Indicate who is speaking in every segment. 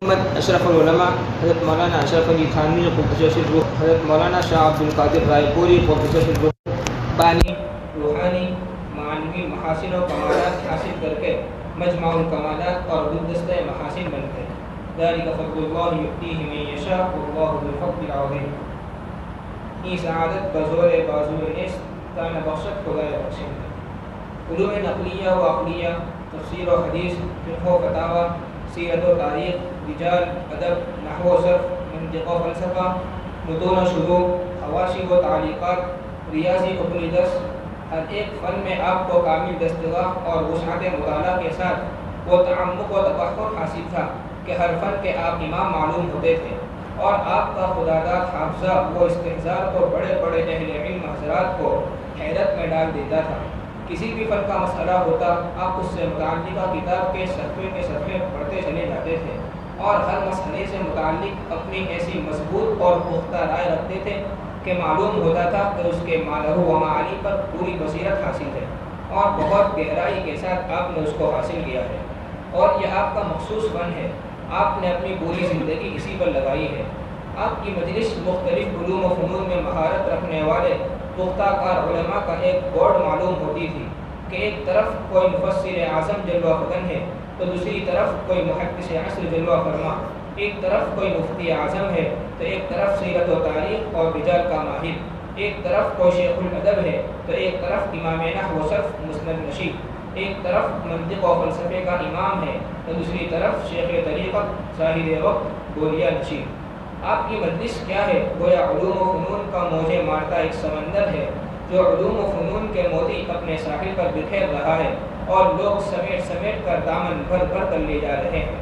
Speaker 1: محمد اشرف العلماء حضرت مولانا اشرف علی تھانوی قدس الروح، حضرت مولانا شاہ عبد القادر رائے پوری قدس الروح بانی روحانی معنوی محاسن و کمالات حاصل کر کے مجمع الکمالات اور گلدستہ محاسن بن گئے۔ ذالک فضل اللہ یؤتیہ من یشاء واللہ ذو الفضل العظیم۔ این سعادت بزور بازو نیست تانا بخشت خدای بخشید۔ علوم نقلیہ و عقلیہ، تفسیر و حدیث، فقہ و فتاوی، سیرت و تاریخ، رجال، ادب، نحو و صرف، منطق و فلسفہ، متون و شروح، حواشی و تعلیقات، ریاضی حکمی درس، ہر ایک فن میں آپ کو کامل دستگاہ اور وسعت مطالعہ کے ساتھ وہ تعمق و تبحر حاصل تھا کہ ہر فن کے آپ امام معلوم ہوتے تھے، اور آپ کا خداداد حافظہ وہ استحضار کو بڑے بڑے اہل علم حضرات کو حیرت میں ڈال دیتا تھا۔ کسی بھی فن کا مسئلہ ہوتا، آپ اس سے متعلقہ کتاب کے صفحے پڑھتے چلے جاتے تھے، اور ہر مسئلے سے متعلق اپنی ایسی مضبوط اور پختہ رائے رکھتے تھے کہ معلوم ہوتا تھا کہ اس کے معنی و معانی پر پوری بصیرت حاصل ہے، اور بہت گہرائی کے ساتھ آپ نے اس کو حاصل کیا ہے، اور یہ آپ کا مخصوص فن ہے۔ آپ نے اپنی پوری زندگی اسی پر لگائی ہے۔ آپ کی مجلس مختلف علوم و فنون میں مہارت رکھنے والے پختہ کار علماء کا ایک بورڈ معلوم ہوتی تھی کہ ایک طرف کوئی مفسر اعظم جلوہ فکن ہے تو دوسری طرف کوئی محدث عصر جلوہ فرما، ایک طرف کوئی مفتی اعظم ہے تو ایک طرف سیرت و تاریخ اور رجال کا ماہر، ایک طرف کوئی شیخ الادب ہے تو ایک طرف امام نحو و صرف مسند نشید، ایک طرف منطق و فلسفے کا امام ہے تو دوسری طرف شیخ طریقت زاہد وقت بولیا نشید۔ آپ کی مجلس کیا ہے؟ گویا علوم و فنون کا موجے مارتا ایک سمندر ہے جو علوم و فنون کے موتی اپنے ساحل پر بکھیر رہا ہے، اور لوگ سمیٹ کر دامن بھر کر لے جا رہے ہیں۔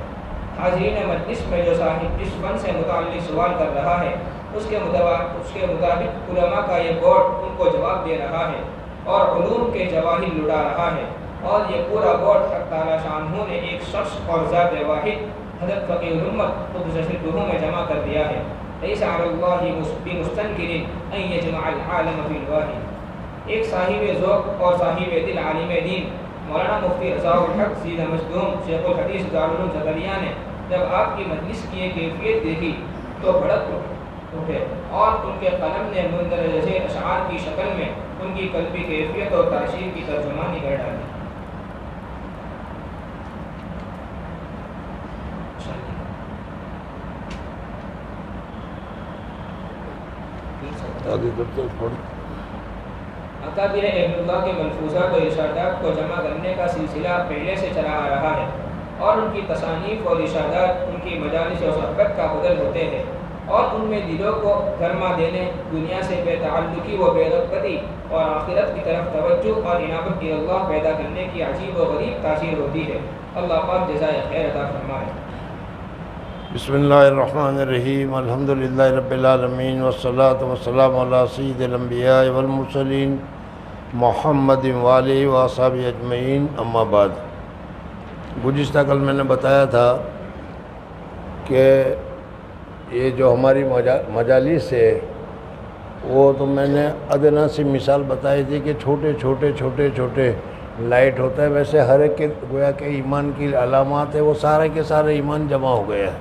Speaker 1: حاضرین مجلس میں جو صاحب جس فن سے متعلق سوال کر رہا ہے اس کے مطابق علماء کا یہ بورڈ ان کو جواب دے رہا ہے اور علوم کے جواہر لٹا رہا ہے، اور یہ پورا بورڈ حق تعالی شانہ نے ایک شخص اور ذات واحد حضرت فقیہ الامت قدس سرہ میں جمع کر دیا ہے۔ لیس علی اللہ بمستنکر ان یجمع العالم فی الواحد۔ ایک صاحب ذوق اور صاحب دل عالم دین مولانا مفتی رضا الحق زید مصدوم شیخ الحدیث دارالعلوم زکریا نے جب آپ کی مجلس کی ایک کیفیت دیکھی تو بھڑک اٹھے، اور ان کے قلم نے مندرجہ اشعار کی شکل میں ان کی قلبی کیفیت اور تاثیر کی ترجمانی کر ڈالی۔ اکابر اہل اللہ کے ملفوظات و ارشادات کو جمع کرنے کا سلسلہ پہلے سے چلا آ رہا ہے، اور ان کی تصانیف اور ارشادات ان کی مجالس و صحبت کا بدل ہوتے ہیں، اور ان میں دلوں کو گرما دینے، دنیا سے بے تعلقی و بے رغبتی اور آخرت کی طرف توجہ اور عنابت اللہ پیدا کرنے کی عجیب و غریب تاثیر ہوتی ہے۔ اللہ پاک جزائے خیر عطا فرمائے۔
Speaker 2: بسم اللہ الرحمن الرحیم، الحمدللہ رب العالمین، والصلاة والسلام علی سید الانبیاء والمرسلین محمد وآلہ واصحابہ اجمعین، اما بعد۔ گزشتہ کل میں نے بتایا تھا کہ یہ جو ہماری مجالس ہے وہ تو میں نے ادنا سی مثال بتائی تھی کہ چھوٹے لائٹ ہوتا ہے، ویسے ہر ایک کے گویا کہ ایمان کی علامات ہے، وہ سارے کے سارے ایمان جمع ہو گئے ہیں۔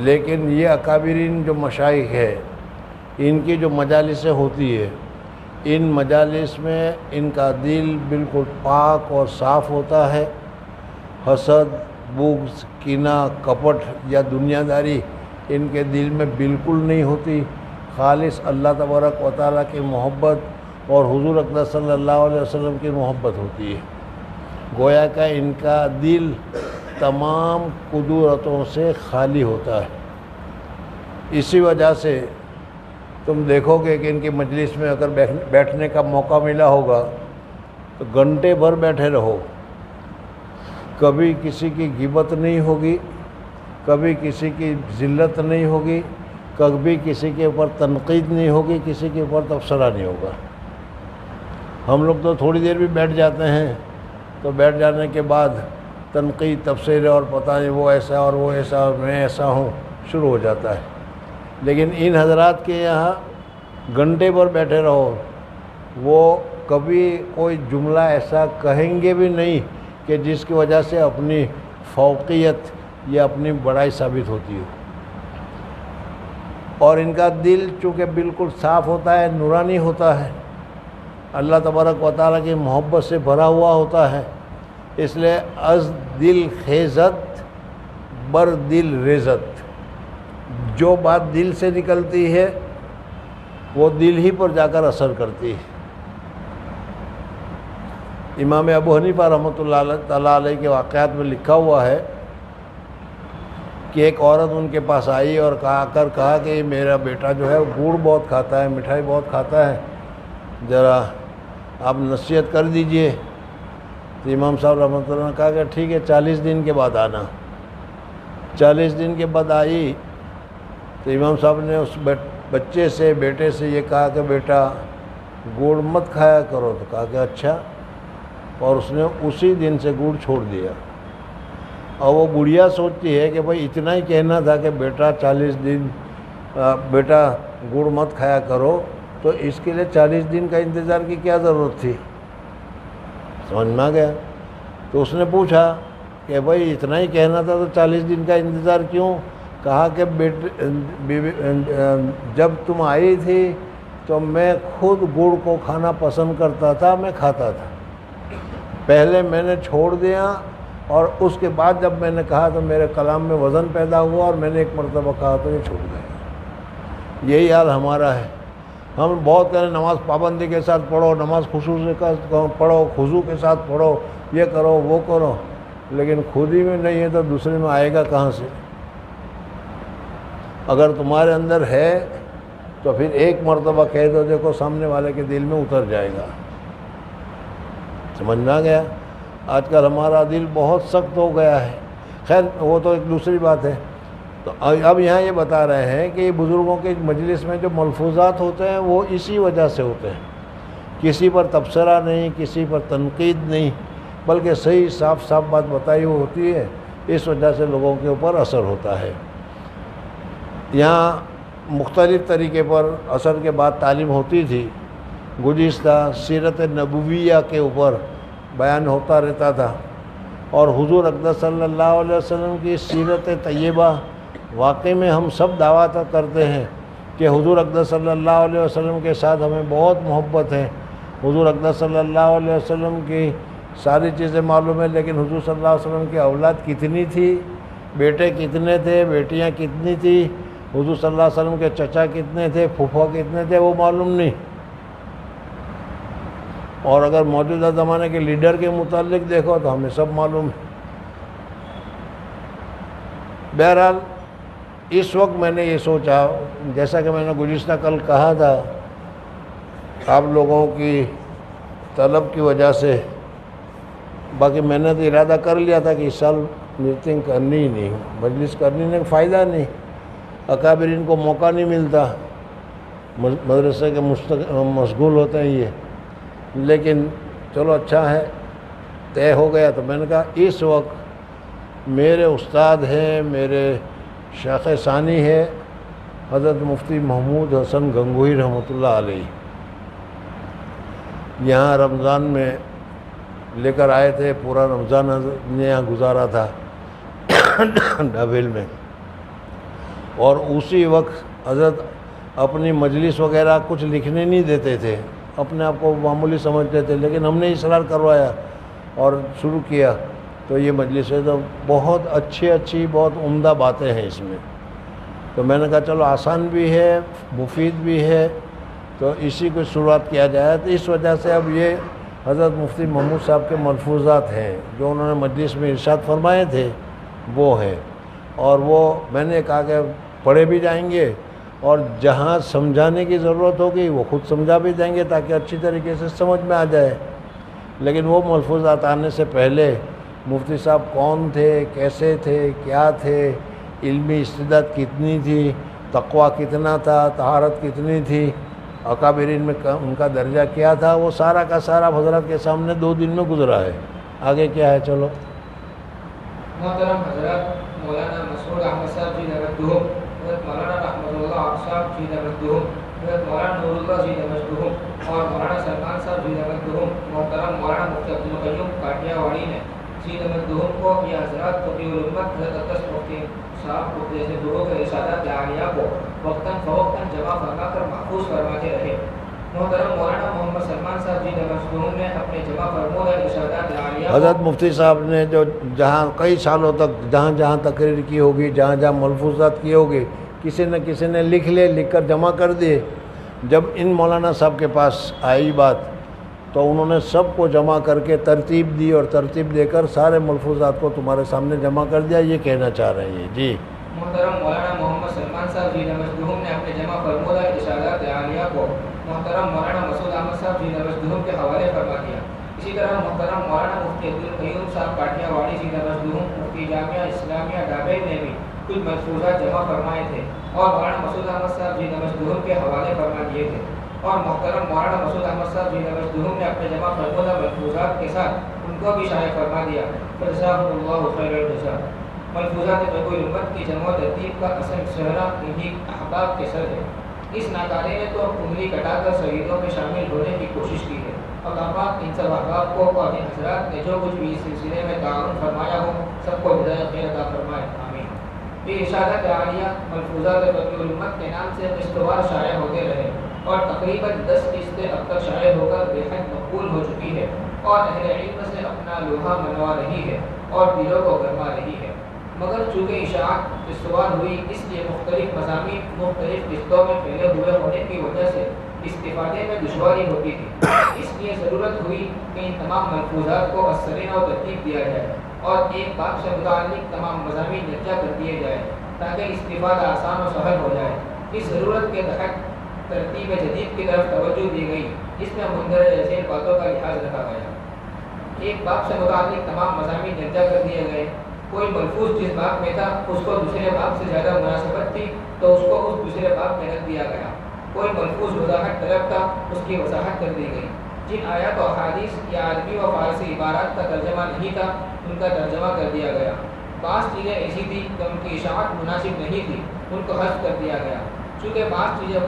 Speaker 2: لیکن یہ اکابرین جو مشائخ ہے ان کی جو مجالسیں ہوتی ہے، ان مجالس میں ان کا دل بالکل پاک اور صاف ہوتا ہے، حسد، بغض، کینہ، کپٹ یا دنیا داری ان کے دل میں بالکل نہیں ہوتی، خالص اللہ تبارک و تعالیٰ کی محبت اور حضور اقدس صلی اللہ علیہ وسلم کی محبت ہوتی ہے۔ گویا کہ ان کا دل تمام قدورتوں سے خالی ہوتا ہے۔ اسی وجہ سے تم دیکھو گے کہ ان کی مجلس میں اگر بیٹھنے کا موقع ملا ہوگا تو گھنٹے بھر بیٹھے رہو، کبھی کسی کی غیبت نہیں ہوگی، کبھی کسی کی ذلت نہیں ہوگی، کبھی کسی کے اوپر تنقید نہیں ہوگی، کسی کے اوپر تبصرہ نہیں ہوگا۔ ہم لوگ تو تھوڑی دیر بھی بیٹھ جاتے ہیں تو بیٹھ جانے کے بعد تنقید، تبصرے اور پتہ نہیں وہ ایسا اور وہ ایسا اور میں ایسا ہوں شروع ہو جاتا ہے۔ لیکن ان حضرات کے یہاں گھنٹے بھر بیٹھے رہو، وہ کبھی کوئی جملہ ایسا کہیں گے بھی نہیں کہ جس کی وجہ سے اپنی فوقیت یہ اپنی بڑائی ثابت ہوتی ہے. اور ان کا دل چونکہ بالکل صاف ہوتا ہے، نورانی ہوتا ہے، اللہ تبارک و تعالیٰ کی محبت سے بھرا ہوا ہوتا ہے، اس لیے از دل خیزت بر دل ریزت، جو بات دل سے نکلتی ہے وہ دل ہی پر جا کر اثر کرتی ہے. امام ابو حنیفہ رحمۃ اللہ تعالیٰ علیہ کے واقعات میں لکھا ہوا ہے کہ ایک عورت ان کے پاس آئی اور کہا کہ میرا بیٹا جو ہے گڑ بہت کھاتا ہے، مٹھائی بہت کھاتا ہے، ذرا آپ نصیحت کر دیجئے. تو امام صاحب رحمۃ اللہ نے کہا کہ ٹھیک ہے 40 دن کے بعد آنا. 40 دن کے بعد آئی تو امام صاحب نے اس بیٹے سے یہ کہا کہ بیٹا گڑ مت کھایا کرو. تو کہا کہ اچھا، اور اس نے اسی دن سے گڑ چھوڑ دیا. اور وہ بڑھیا سوچتی ہے کہ بھائی اتنا ہی کہنا تھا کہ بیٹا 40 دن بیٹا گڑ مت کھایا کرو، تو اس کے لیے 40 دن کا انتظار کی کیا ضرورت تھی؟ سمجھ میں آ گیا. تو اس نے پوچھا کہ بھائی اتنا ہی کہنا تھا تو 40 دن کا انتظار کیوں؟ کہا کہ جب تم آئی تھی تو میں خود گڑ کو کھانا پسند کرتا تھا، میں کھاتا تھا. پہلے میں نے چھوڑ دیا اور اس کے بعد جب میں نے کہا تو میرے کلام میں وزن پیدا ہوا اور میں نے ایک مرتبہ کہا تو یہ چھوٹ گیا. یہی حال ہمارا ہے. ہم بہت کہتے ہیں نماز پابندی کے ساتھ پڑھو، نماز خشوع سے پڑھو، خضوع کے ساتھ پڑھو، یہ کرو وہ کرو، لیکن خود ہی میں نہیں ہے تو دوسرے میں آئے گا کہاں سے؟ اگر تمہارے اندر ہے تو پھر ایک مرتبہ کہہ دو، دیکھو سامنے والے کے دل میں اتر جائے گا. سمجھ میں آ گیا؟ آج کل ہمارا دل بہت سخت ہو گیا ہے. خیر وہ تو ایک دوسری بات ہے. تو اب یہاں یہ بتا رہے ہیں کہ بزرگوں کے مجلس میں جو ملفوظات ہوتے ہیں وہ اسی وجہ سے ہوتے ہیں. کسی پر تبصرہ نہیں، کسی پر تنقید نہیں، بلکہ صحیح صاف بات بتائی ہوئی ہوتی ہے. اس وجہ سے لوگوں کے اوپر اثر ہوتا ہے. یہاں مختلف طریقے پر اثر کے بعد تعلیم ہوتی تھی. گزشتہ سیرت نبویہ کے اوپر بیان ہوتا رہتا تھا، اور حضور اقدس صلی اللہ علیہ وسلم کی سیرت طیبہ واقعی میں ہم سب دعویٰ کرتے ہیں کہ حضور اقدس صلی اللہ علیہ وسلم کے ساتھ ہمیں بہت محبت ہے. حضور اقدس صلی اللہ علیہ وسلم کی ساری چیزیں معلوم ہے، لیکن حضور صلی اللہ علیہ وسلم کی اولاد کتنی تھی، بیٹے کتنے تھے، بیٹیاں کتنی تھی، حضور صلی اللہ علیہ وسلم کے چچا کتنے تھے، پھوپھا کتنے تھے، وہ معلوم نہیں. اور اگر موجودہ زمانے کے لیڈر کے متعلق دیکھو تو ہمیں سب معلوم ہے. بہرحال اس وقت میں نے یہ سوچا، جیسا کہ میں نے گزشتہ کل کہا تھا، آپ لوگوں کی طلب کی وجہ سے، باقی میں نے تو ارادہ کر لیا تھا کہ اس سال میٹنگ کرنی ہی نہیں، مجلس کرنی نہیں، فائدہ نہیں، اکابرین کو موقع نہیں ملتا، مدرسے کے مشغول ہوتے ہیں یہ. لیکن چلو اچھا ہے، طے ہو گیا. تو میں نے کہا اس وقت میرے استاد ہیں، میرے شیخ ثانی ہے حضرت مفتی محمود حسن گنگوہی رحمۃ اللہ علیہ. یہاں رمضان میں لے کر آئے تھے، پورا رمضان نے یہاں گزارا تھا ڈھابیل میں. اور اسی وقت حضرت اپنی مجلس وغیرہ کچھ لکھنے نہیں دیتے تھے، اپنے آپ کو معمولی سمجھتے تھے، لیکن ہم نے اصرار کروایا اور شروع کیا. تو یہ مجلس ہے تو بہت اچھی بہت عمدہ باتیں ہیں اس میں. تو میں نے کہا چلو آسان بھی ہے، مفید بھی ہے، تو اسی کو شروعات کیا جائے. تو اس وجہ سے اب یہ حضرت مفتی محمود صاحب کے ملفوظات ہیں جو انہوں نے مجلس میں ارشاد فرمائے تھے، وہ ہیں. اور وہ میں نے کہا کہ پڑھے بھی جائیں گے، اور جہاں سمجھانے کی ضرورت ہوگی وہ خود سمجھا بھی دیں گے تاکہ اچھی طریقے سے سمجھ میں آ جائے. لیکن وہ ملفوظات آنے سے پہلے مفتی صاحب کون تھے، کیسے تھے، کیا تھے، علمی استعداد کتنی تھی، تقویٰ کتنا تھا، طہارت کتنی تھی، اکابرین میں ان کا درجہ کیا تھا، وہ سارا کا سارا حضرات کے سامنے 2 دن میں گزرا ہے. آگے کیا ہے چلو.
Speaker 1: محترم حضرت مولانا مسعود احمد صاحب جی نوردہم، حضرت مولانا رحمت اللہ صاحب جی نوردہم، حضرت مولانا نور اللہ جی نوردہم اور مولانا سلمان صاحب جی نوردہم، محترم مولانا مفتی عبدالقیوم کاٹیا واڑی نے سید مدہوم کو یہ حضرات تقی الامت حضرت اقدس مفتی صاحب کو جیسے دعوں کے ارشادات عالیہ کو وقتاً فوقتاً جمع فرما کر محفوظ فرماتے رہے۔ محترم مولانا محمد سلمان صاحب جی مظلوم نے اپنے جمع فرمودہ ارشادات عالیہ
Speaker 2: حضرت مفتی صاحب نے جو جہاں کئی سالوں تک جہاں جہاں تقریر کی ہوگی، جہاں جہاں ملفوظات کیے ہوگے، کسی نہ کسی نے لکھ کر جمع کر دیے۔ جب ان مولانا صاحب کے پاس آئی بات تو انہوں نے سب کو جمع کر کے ترتیب دی، اور ترتیب دے کر سارے ملفوظات کو تمہارے سامنے جمع کر دیا، یہ کہنا چاہ رہے ہیں جی۔
Speaker 1: محترم مولانا محمد سلمان صاحب جی مظلوم نے اپنے جمع فرمودہ ارشادات عالیہ کو محترم مولانا مسعود احمد صاحب جی مظلوم کے حوالے فرما دیا۔ اسی طرح محترم مولانا مفتی عبدالقیوم صاحب کاٹیا واڑی جی مظلوم مفتی جامعہ اسلامیہ ڈابیل نے بھی کچھ ملفوظات جمع فرمائے تھے اور مولانا مسعود احمد صاحب جی مظلوم کے حوالے فرما دیے تھے، اور محترم مولانا مسعود احمد صاحب جی مظلوم نے اپنے جمع فرمودہ ملفوظات کے ساتھ ان کو بھی شائع فرما دیا۔ جزاهم اللہ خیر الجزاء۔ ملفوظات تقی الامت کی جمع و ترتیب کا اصل صحرا انہی احباب کے سر ہے۔ اس ناکارے نے تو انگلی کٹا کر شہیدوں میں شامل ہونے کی کوشش کی ہے۔ اللہ پاک ان سب احباب کو اور ان حضرات نے جو کچھ بھی اس سلسلے میں تعاون فرمایا ہو سب کو ہدایت خیر عطا فرمائے، آمین۔ یہ ارشادات عالیہ ملفوظات تقی الامت کے نام سے قسطوار شائع ہوتے رہے اور تقریباً 10 قسطیں اب تک شائع ہو کر بے حد مقبول ہو چکی ہے اور اہل علم سے اپنا لوہا منوا رہی ہے اور دلوں کو گرما رہی ہے، مگر چونکہ اشاعت قسطوار ہوئی اس لیے مختلف مضامین مختلف قسطوں میں پھیلے ہوئے ہونے کی وجہ سے استفادے میں دشواری ہوتی تھی۔ اس لیے ضرورت ہوئی کہ ان تمام ملفوظات کو ازسرین و ترتیب دیا جائے اور ایک باب سے متعلق تمام مضامین یکجا کر دیے جائے تاکہ استفادہ آسان و سہل ہو جائے۔ اس ضرورت کے تحت ترتیب جدید کی طرف توجہ دی گئی، جس میں مندرجہ ذیل باتوں کا لحاظ رکھا گیا۔ ایک باب سے متعلق تمام مضامین یکجا کر دیے گئے۔ کوئی ملفوظ جس باب میں تھا اس کو دوسرے باب سے زیادہ مناسبت تھی تو اس کو اس دوسرے باب میں رکھ دیا گیا۔ کوئی ملفوظ وضاحت طلب تھا، اس کی وضاحت کر دی گئی۔ جن آیات و احادیث یا عربی و فارسی عبارات کا ترجمہ نہیں تھا ان کا ترجمہ کر دیا گیا۔ بعض چیزیں ایسی تھی کہ ان کی اشاعت مناسب نہیں تھی، ان کو حذف کر دیا گیا۔ چونکہ بعض چیزیں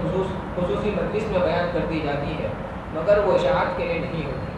Speaker 1: خصوصی مجلس میں بیان کر دی جاتی ہے مگر وہ اشاعت کے لیے نہیں ہوتی۔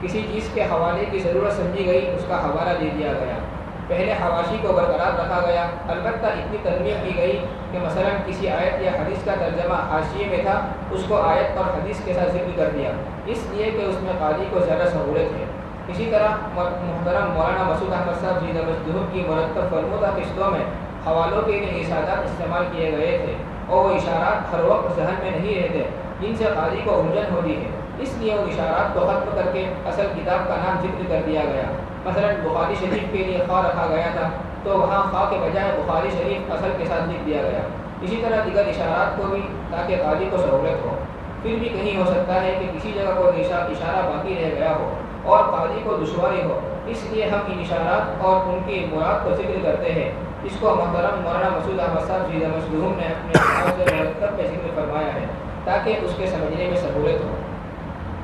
Speaker 1: کسی چیز کے حوالے کی ضرورت سمجھی گئی، اس کا حوالہ دے دیا گیا۔ پہلے حواشی کو برقرار رکھا گیا، البتہ اتنی تنویع کی گئی کہ مثلا کسی آیت یا حدیث کا ترجمہ حاشیے میں تھا، اس کو آیت اور حدیث کے ساتھ ذکر کر دیا، اس لیے کہ اس میں قاری کو زیادہ سہولت ہے۔ اسی طرح محترم مولانا مسعود احمد صاحب جی مظلوم کی مرتب فرمودہ قسطوں میں حوالوں کے لیے اشارات استعمال کیے گئے تھے اور وہ اشارات ہر وقت ذہن میں نہیں رہتے، جن سے قاری کو الجھن ہوتی ہے، اس لیے ان اشارات کو ختم کر کے اصل کتاب کا نام ذکر کر دیا گیا۔ مثلا بخاری شریف کے لیے خواہ رکھا گیا تھا تو وہاں خواہ کے بجائے بخاری شریف اصل کے ساتھ لکھ دیا گیا۔ اسی طرح دیگر اشارات کو بھی تاکہ قاری کو سہولت ہو۔ پھر بھی کہیں ہو سکتا ہے کہ کسی جگہ کوئی اشارہ باقی رہ گیا ہو اور قاری کو دشواری ہو، اس لیے ہم ان اشارات اور ان کی مراد کو ذکر کرتے ہیں۔ اس کو محترم مولانا مسعود احمد صاحب جی مظلوم نے اپنے کتاب سے مرتب میں ذکر فرمایا ہے تاکہ اس کے سمجھنے میں سہولت ہو۔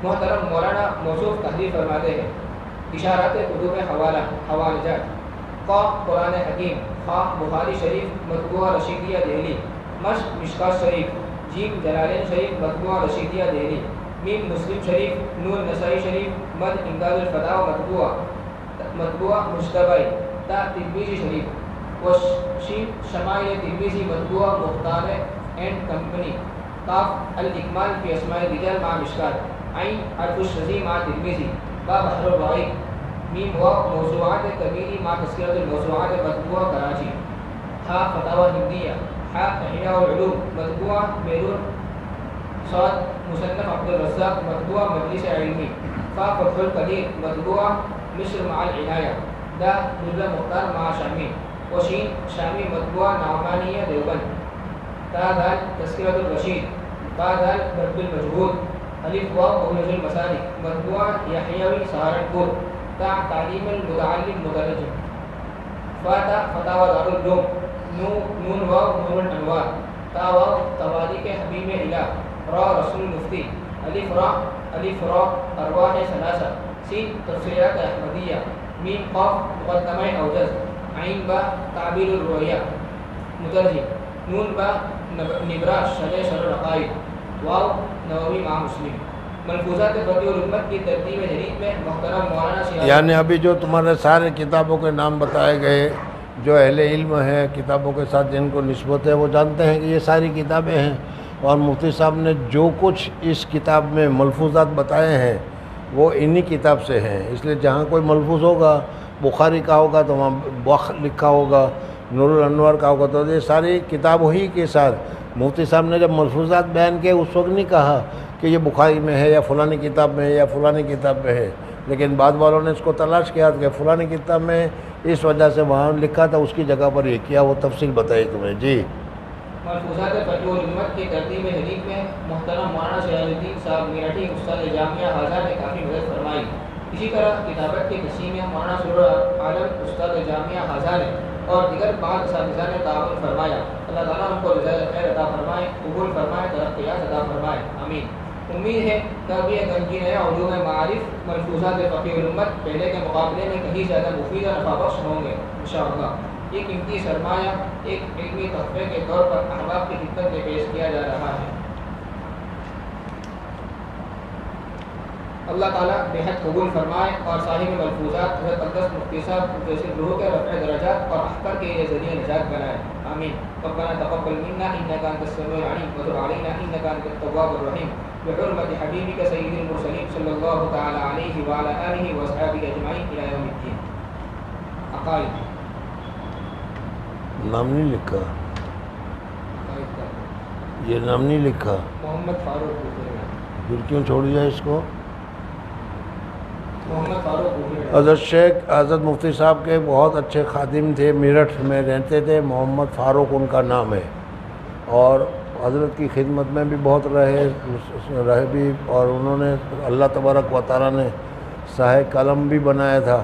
Speaker 1: محترم مولانا موصوف تحریر فرماتے ہیں، اشارات کتب حوالہ حوالجات: خواہ قرآن حکیم، خواہ بخاری شریف مطبوعہ رشیدیہ دہلی، مشق مشکات شریف، جیم جلالین شریف مطبوعہ رشیدیہ دہلی، میم مسلم شریف، نون نسائی شریف، مد امداد الفتاوی مطبوعہ مجتبی، تا ترمذی شریف، و شین شمائل ترمذی مطبوعہ مختار اینڈ کمپنی، کاف الاکمال فی اسماء الرجال مع مشکات، عین حرف الشذی مع ترمذی، با بحر الرائق، میم واو موضوعات کبیری مع تذکرۃ الموضوعات مطبوعہ کراچی، ہا فتاوی ہندیہ، ہا احیاء العلوم مطبوعہ بیرون، صاد مصنف عبد الرزاق مطبوعہ مجلس علمی، فا فتح القدیر مطبوعہ مصر مع العنایہ، دا درہ مختار مع شامی، و شین شامی مطبوعہ نعمانیہ دیوبند، تا دال تذکرۃ الرشید، با دال رد المجہود، الف واو مخرج المسالک مطبوعہ یحیوی سہارنپور، تا تعلیم المتعلم مترجم، فا تا فتاوی دارالعلوم، نون واو نور الانوار، تا واو تواریخ حبیب الہ، را رسول مفتی، الف را ارواح ثلاثہ، سین تفسیرات احمدیہ، میم قاف مقدمہ اوجز، عین با تعبیر الرؤیا مترجم، نون با نبراس شرح العقائد، واو نووی مع مسلم، ملفوظات فقہ الامت کی ترتیب جدید میں محترم مولانا شہاب
Speaker 2: یعنی ابھی جو تمہارے سارے کتابوں کے نام بتائے گئے، جو اہل علم ہے کتابوں کے ساتھ جن کو نسبت ہے وہ جانتے ہیں کہ یہ ساری کتابیں ہیں، اور مفتی صاحب نے جو کچھ اس کتاب میں ملفوظات بتائے ہیں وہ انہی کتاب سے ہیں۔ اس لیے جہاں کوئی ملفوظ ہوگا، بخاری کا ہوگا تو وہاں بخ لکھا ہوگا، نور الانوار کا ہوگا، تو یہ ساری کتاب ہی کے ساتھ مفتی صاحب نے جب ملفوظات بیان کیے اس وقت نہیں کہا کہ یہ بخاری میں ہے یا فلانی کتاب میں ہے یا فلانی کتاب میں ہے، لیکن بعد والوں نے اس کو تلاش کیا کہ فلانی کتاب میں اس وجہ سے وہاں لکھا تھا، اس کی جگہ پر یہ کیا، وہ تفصیل بتائی تمہیں۔ جی
Speaker 1: ملفوظات فقہ الامت کی ترتیب جدید میں محترم مولانا شہاب الدین صاحب میرٹھی استاد جامعہ ہزار نے کافی مدد فرمائی۔ اسی طرح کتابت کی تقسیم میں مولانا سرور عالم استاد جامعہ ہزار اور دیگر بعض اساتذہ نے تعاون فرمایا۔ اللہ تعالیٰ ان کو رضائے خیر عطا فرمائے، قبول فرمائے، ترقیات عطا فرمائے، آمین۔ امید ہے کہ اب یہ گنجی نیا علوم معارف ملفوظات فقہ الامت پہلے کے مقابلے میں کہیں زیادہ مفید اور نفع بخش ہوں گے انشاءاللہ۔ یہ قیمتی سرمایہ ایک علمی تحفے کے طور پر احباب کی خدمت میں پیش کیا جا رہا ہے۔ اللہ تعالیٰ بےحد قبول فرمائے اور صاحب ملفوظات حضرت اقدس مفتی صاحب مجدد روح کے رفع درجات اور اختر کے یہ ذریعہ نجات بنائے، آمین۔ ربنا تقبل منا انك انت السميع العليم وتب علينا انك انت التواب الرحيم بحرمة حبيبك سيد المرسلين صلى الله تعالى عليه وعلى آله واصحابه اجمعين الى يوم الدين۔ عقائد
Speaker 2: نام نہیں لکھا،
Speaker 1: عقائد کا
Speaker 2: یہ نام نہیں لکھا،
Speaker 1: محمد فاروق بوفیر،
Speaker 2: پھر کیوں چھوڑ دیا اس کو؟
Speaker 1: محمد فاروق بوفیر۔
Speaker 2: حضرت شیخ حضرت مفتی صاحب کے بہت اچھے خادم تھے، میرٹھ میں رہتے تھے، محمد فاروق ان کا نام ہے، اور حضرت کی خدمت میں بھی بہت رہے بھی، اور انہوں نے اللہ تبارک و تعالیٰ نے سائے قلم بھی بنایا تھا۔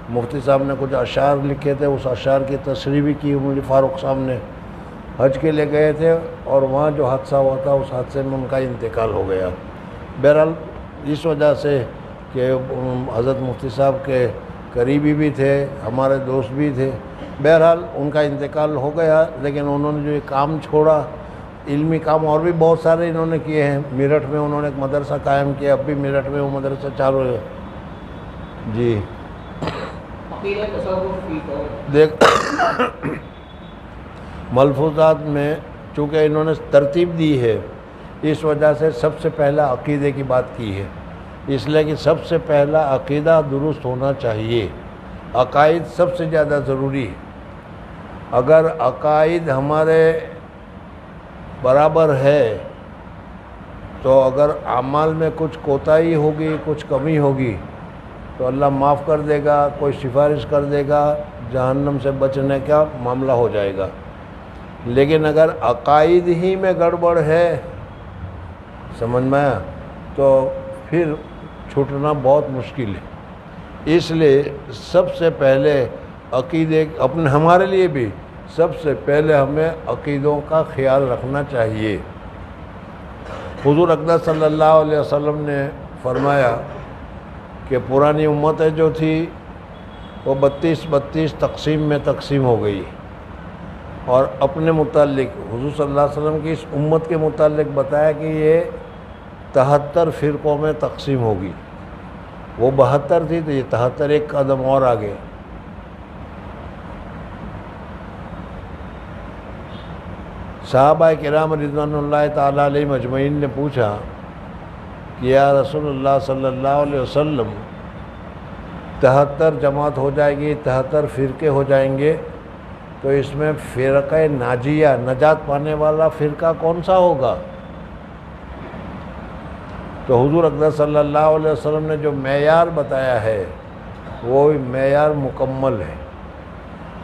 Speaker 2: مفتی صاحب نے کچھ اشعار لکھے تھے، اس اشعار کی تصریح بھی کی مفتی فاروق صاحب نے۔ حج کے لیے گئے تھے اور وہاں جو حادثہ ہوا تھا اس حادثے میں ان کا انتقال ہو گیا۔ بہرحال اس وجہ سے کہ حضرت مفتی صاحب کے قریبی بھی تھے، ہمارے دوست بھی تھے، بہرحال ان کا انتقال ہو گیا، لیکن انہوں نے جو یہ کام چھوڑا، علمی کام اور بھی بہت سارے انہوں نے کیے ہیں۔ میرٹھ میں انہوں نے ایک مدرسہ قائم کیا، اب بھی میرٹھ میں وہ مدرسہ چالو ہے۔ جی دیکھ ملفوظات میں چونکہ انہوں نے ترتیب دی ہے، اس وجہ سے سب سے پہلا عقیدے کی بات کی ہے، اس لیے کہ سب سے پہلا عقیدہ درست ہونا چاہیے، عقائد سب سے زیادہ ضروری ہے۔ اگر عقائد ہمارے برابر ہے تو اگر اعمال میں کچھ کوتاہی ہوگی، کچھ کمی ہوگی تو اللہ معاف کر دے گا، کوئی سفارش کر دے گا، جہنم سے بچنے کا معاملہ ہو جائے گا۔ لیکن اگر عقائد ہی میں گڑبڑ ہے، سمجھ میں آیا، تو پھر چھوٹنا بہت مشکل ہے۔ اس لیے سب سے پہلے عقیدے اپنے ہمارے لیے بھی سب سے پہلے ہمیں عقیدوں کا خیال رکھنا چاہیے۔ حضور اقدس صلی اللہ علیہ وسلم نے فرمایا کہ پرانی امتیں جو تھی وہ 32 تقسیم میں تقسیم ہو گئی، اور اپنے متعلق حضور صلی اللہ علیہ وسلم کی اس امت کے متعلق بتایا کہ یہ 73 فرقوں میں تقسیم ہوگی۔ وہ 72 تھی تو یہ 73 ایک قدم اور آگے۔ صحابہ کرام رضوان اللہ تعالیٰ علیہ مجمعین نے پوچھا کہ یا رسول اللہ صلی اللہ علیہ وسلم 73 جماعت ہو جائے گی، 73 فرقے ہو جائیں گے، تو اس میں فرقہ ناجیہ نجات پانے والا فرقہ کون سا ہوگا؟ تو حضور اقدس صلی اللہ علیہ وسلم نے جو معیار بتایا ہے وہ معیار مکمل ہے۔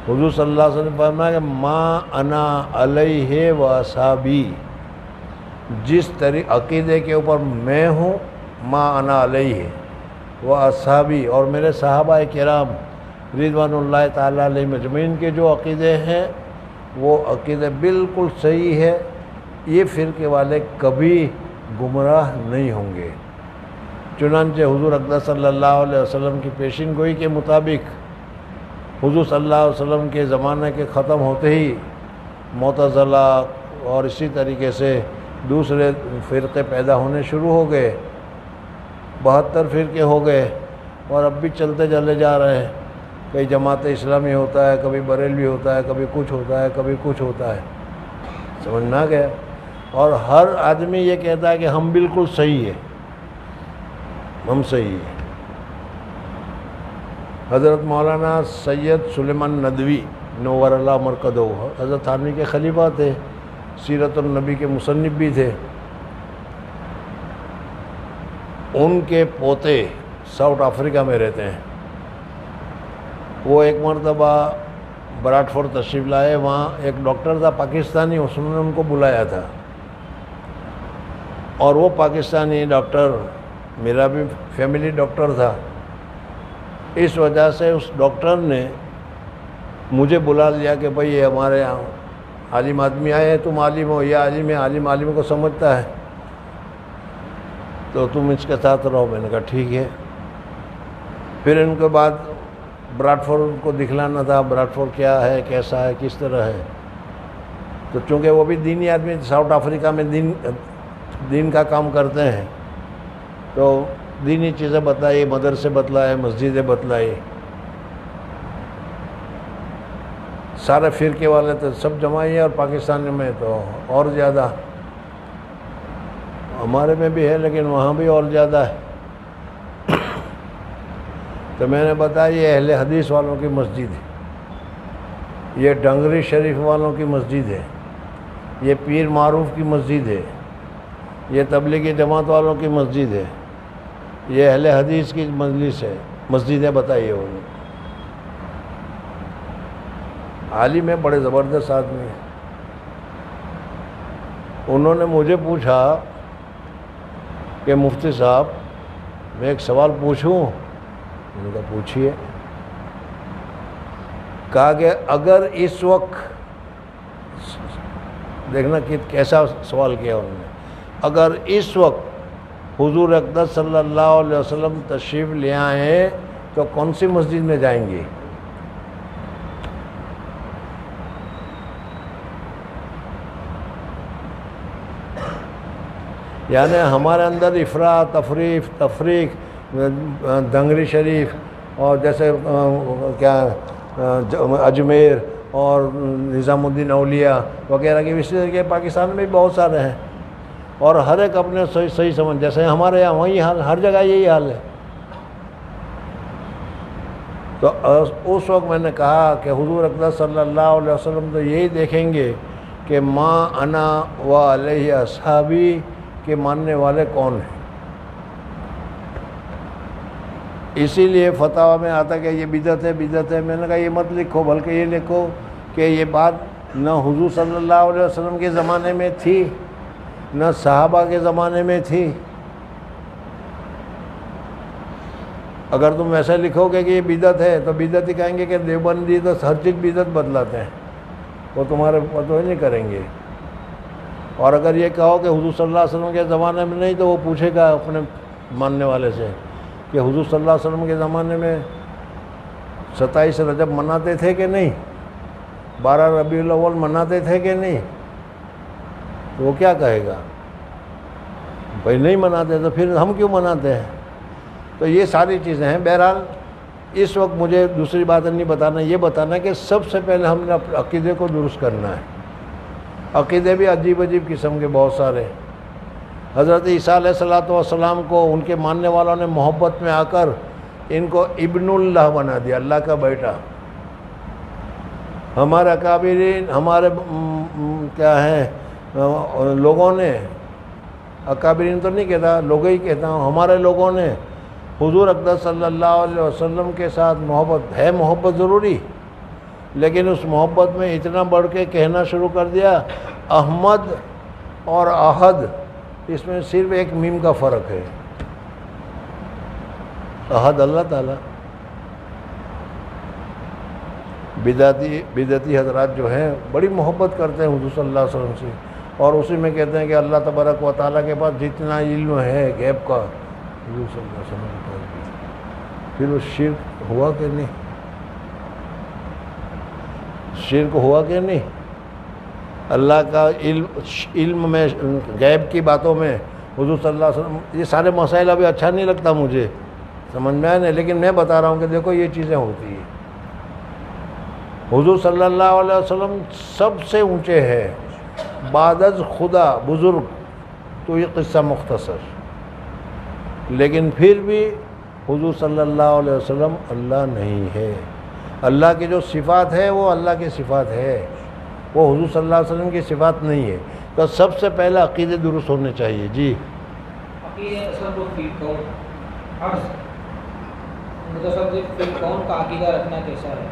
Speaker 2: حضور صلی اللہ علیہ وسلم فرمایا کہ ما انا علیہ و اصحابی، جس طریقے عقیدے کے اوپر میں ہوں، ما انا علیہ و اصحابی، اور میرے صحابہ کرام رضوان اللہ تعالیٰ علیہ مجمعین کے جو عقیدے ہیں وہ عقیدے بالکل صحیح ہے، یہ فرقے والے کبھی گمراہ نہیں ہوں گے۔ چنانچہ حضور اقدس صلی اللہ علیہ وسلم کی پیشین گوئی کے مطابق حضور صلی اللہ علیہ وسلم کے زمانے کے ختم ہوتے ہی معتزلہ اور اسی طریقے سے دوسرے فرقے پیدا ہونے شروع ہو گئے، 72 فرقے ہو گئے اور اب بھی چلتے چلے جا رہے ہیں. کئی جماعت اسلامی ہوتا ہے, کبھی بریلوی ہوتا ہے, کبھی کچھ ہوتا ہے, کبھی کچھ ہوتا ہے. سمجھ میں آ گیا. اور ہر آدمی یہ کہتا ہے کہ ہم بالکل صحیح ہیں, ہم صحیح ہیں. حضرت مولانا سید سلیمان ندوی نور اللہ مرکزہ, حضرت تھانوی کے خلیفہ تھے, سیرت النبی کے مصنف بھی تھے. ان کے پوتے ساؤتھ افریقہ میں رہتے ہیں. وہ ایک مرتبہ براڈفورڈ تشریف لائے. وہاں ایک ڈاکٹر تھا پاکستانی, اس نے ان کو بلایا تھا, اور وہ پاکستانی ڈاکٹر میرا بھی فیملی ڈاکٹر تھا. اس وجہ سے اس ڈاکٹر نے مجھے بلا لیا کہ بھئی یہ ہمارے یہاں عالم آدمی آئے ہیں, تم عالم ہو, یہ عالم ہے, عالم کو سمجھتا ہے, تو تم اس کے ساتھ رہو. میں نے کہا ٹھیک ہے. پھر ان کے بعد براڈفورڈ کو دکھلانا تھا, براڈفورڈ کیا ہے, کیسا ہے, کس طرح ہے. تو چونکہ وہ بھی دینی آدمی ساؤتھ افریقہ میں دین کا کام کرتے ہیں, تو دینی چیزیں بتلائی, مدرسے بتلائے, مسجدیں بتلائی. سارے فرقے والے تو سب جمع ہی ہیں, اور پاکستان میں تو اور زیادہ. ہمارے میں بھی ہے لیکن وہاں بھی اور زیادہ ہے. تو میں نے بتایا یہ اہل حدیث والوں کی مسجد ہے, یہ ڈنگری شریف والوں کی مسجد ہے, یہ پیر معروف کی مسجد ہے, یہ تبلیغی جماعت والوں کی مسجد ہے, یہ اہل حدیث کی مجلس ہے. مسجدیں بتائیے. انہوں عالم ہے, بڑے زبردست آدمی ہیں. انہوں نے مجھے پوچھا کہ مفتی صاحب میں ایک سوال پوچھوں. میں نے کہا پوچھیے. کہا کہ اگر اس وقت, دیکھنا کہ کیسا سوال کیا انہوں نے, اگر اس وقت حضور اقدس صلی اللہ علیہ وسلم تشریف لے آئیں تو کون سی مسجد میں جائیں گے؟ یعنی ہمارے اندر افراط تفریق دنگری شریف اور جیسے کیا اجمیر اور نظام الدین اولیاء وغیرہ کی اسی طریقے پاکستان میں بھی بہت سارے ہیں, اور ہر ایک اپنے صحیح سمجھ. جیسے ہمارے یہاں وہی حال, ہر جگہ یہی حال ہے. تو اس وقت میں نے کہا کہ حضور اقدس صلی اللہ علیہ وسلم تو یہی دیکھیں گے کہ ما انا و علیہ اصحابی کے ماننے والے کون ہیں. اسی لیے فتاوی میں آتا کہ یہ بدعت ہے بدعت ہے. میں نے کہا یہ مت لکھو, بلکہ یہ لکھو کہ یہ بات نہ حضور صلی اللہ علیہ وسلم کے زمانے میں تھی, نہ صحابہ کے زمانے میں تھی. اگر تم ایسا لکھو گے کہ یہ بدعت ہے تو بدعت ہی کہیں گے کہ دیوبندی تو ہر چیز بدعت بدلاتے ہیں, وہ تمہارے متوجہ نہیں کریں گے. اور اگر یہ کہو کہ حضور صلی اللہ علیہ وسلم کے زمانے میں نہیں, تو وہ پوچھے گا اپنے ماننے والے سے کہ حضور صلی اللہ علیہ وسلم کے زمانے میں 27 رجب مناتے تھے کہ نہیں, 12 ربیع الاول مناتے تھے کہ نہیں. تو وہ کیا کہے گا, بھائی نہیں مناتے تو پھر ہم کیوں مناتے ہیں. تو یہ ساری چیزیں ہیں. بہرحال اس وقت مجھے دوسری بات نہیں بتانا, یہ بتانا کہ سب سے پہلے ہم نے اپنے عقیدے کو درست کرنا ہے. عقیدے بھی عجیب قسم کے بہت سارے. حضرت عیسیٰ علیہ السلام کو ان کے ماننے والوں نے محبت میں آ کر ان کو ابن اللہ بنا دیا, اللہ کا بیٹا. ہمارے اکابرین, ہمارے کیا ہیں لوگوں نے, اکابرین تو نہیں کہتا, لوگ ہی کہتا ہوں, ہمارے لوگوں نے حضور اقدس صلی اللہ علیہ وسلم کے ساتھ محبت ہے, محبت ضروری, لیکن اس محبت میں اتنا بڑھ کے کہنا شروع کر دیا احمد اور احد, اس میں صرف ایک میم کا فرق ہے. احد اللہ تعالیٰ. بدعتی حضرات جو ہیں بڑی محبت کرتے ہیں حضور صلی اللہ علیہ وسلم سے, اور اسی میں کہتے ہیں کہ اللہ تبارک و تعالیٰ کے پاس جتنا علم ہے غیب کا حضور صلی اللہ علیہ وسلم کے پاس بھی. پھر وہ شرک ہوا کہ نہیں, شرک ہوا کہ نہیں. اللہ کا علم میں غیب کی باتوں میں حضور صلی اللہ علیہ وسلم، یہ سارے مسائل ابھی اچھا نہیں لگتا مجھے، سمجھ میں آئے نہیں، لیکن میں بتا رہا ہوں کہ دیکھو یہ چیزیں ہوتی ہیں۔ حضور صلی اللہ علیہ وسلم سب سے اونچے ہیں بعد از خدا بزرگ، تو یہ قصہ مختصر، لیکن پھر بھی حضور صلی اللہ علیہ وسلم اللہ نہیں ہے۔ اللہ کی جو صفات ہے وہ اللہ کی صفات ہے، وہ حضور صلی اللہ علیہ وسلم کی صفات نہیں ہے۔ تو سب سے پہلے عقیدے درست ہونے چاہیے۔ جی
Speaker 1: عقیدہ تصرف فی الکون، عرض متصرف فی الکون کا عقیدہ رکھنا کیسا ہے؟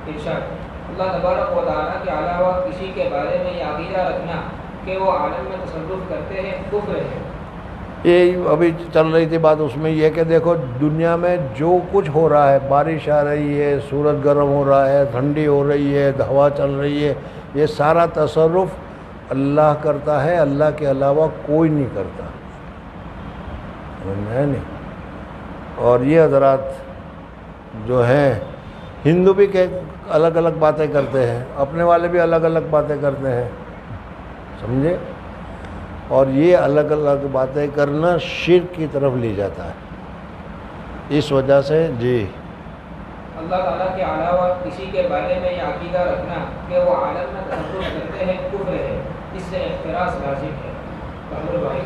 Speaker 1: ارشاد، اللہ تبارک و تعالیٰ کے علاوہ کسی کے بارے میں یہ عقیدہ رکھنا کہ وہ عالم میں تصرف کرتے ہیں کفر ہے۔
Speaker 2: یہ ابھی چل رہی تھی بات، اس میں یہ کہ دیکھو دنیا میں جو کچھ ہو رہا ہے، بارش آ رہی ہے، سورج گرم ہو رہا ہے، ٹھنڈی ہو رہی ہے، ہوا چل رہی ہے، یہ سارا تصرف اللہ کرتا ہے، اللہ کے علاوہ کوئی نہیں کرتا، سمجھ میں ہے نہیں؟ اور یہ حضرات جو ہیں ہندو بھی الگ الگ باتیں کرتے ہیں، اپنے والے بھی الگ الگ باتیں کرتے ہیں، سمجھے؟ اور یہ الگ الگ باتیں کرنا شرک کی طرف لے جاتا ہے، اس وجہ سے جی
Speaker 1: اللہ تعالیٰ کے علاوہ کسی کے بارے میں یہ عقیدہ رکھنا کہ وہ عالم میں تصرف کرتے ہیں کفر ہے، اس سے احتراز لازم ہے۔ بہر بھائی،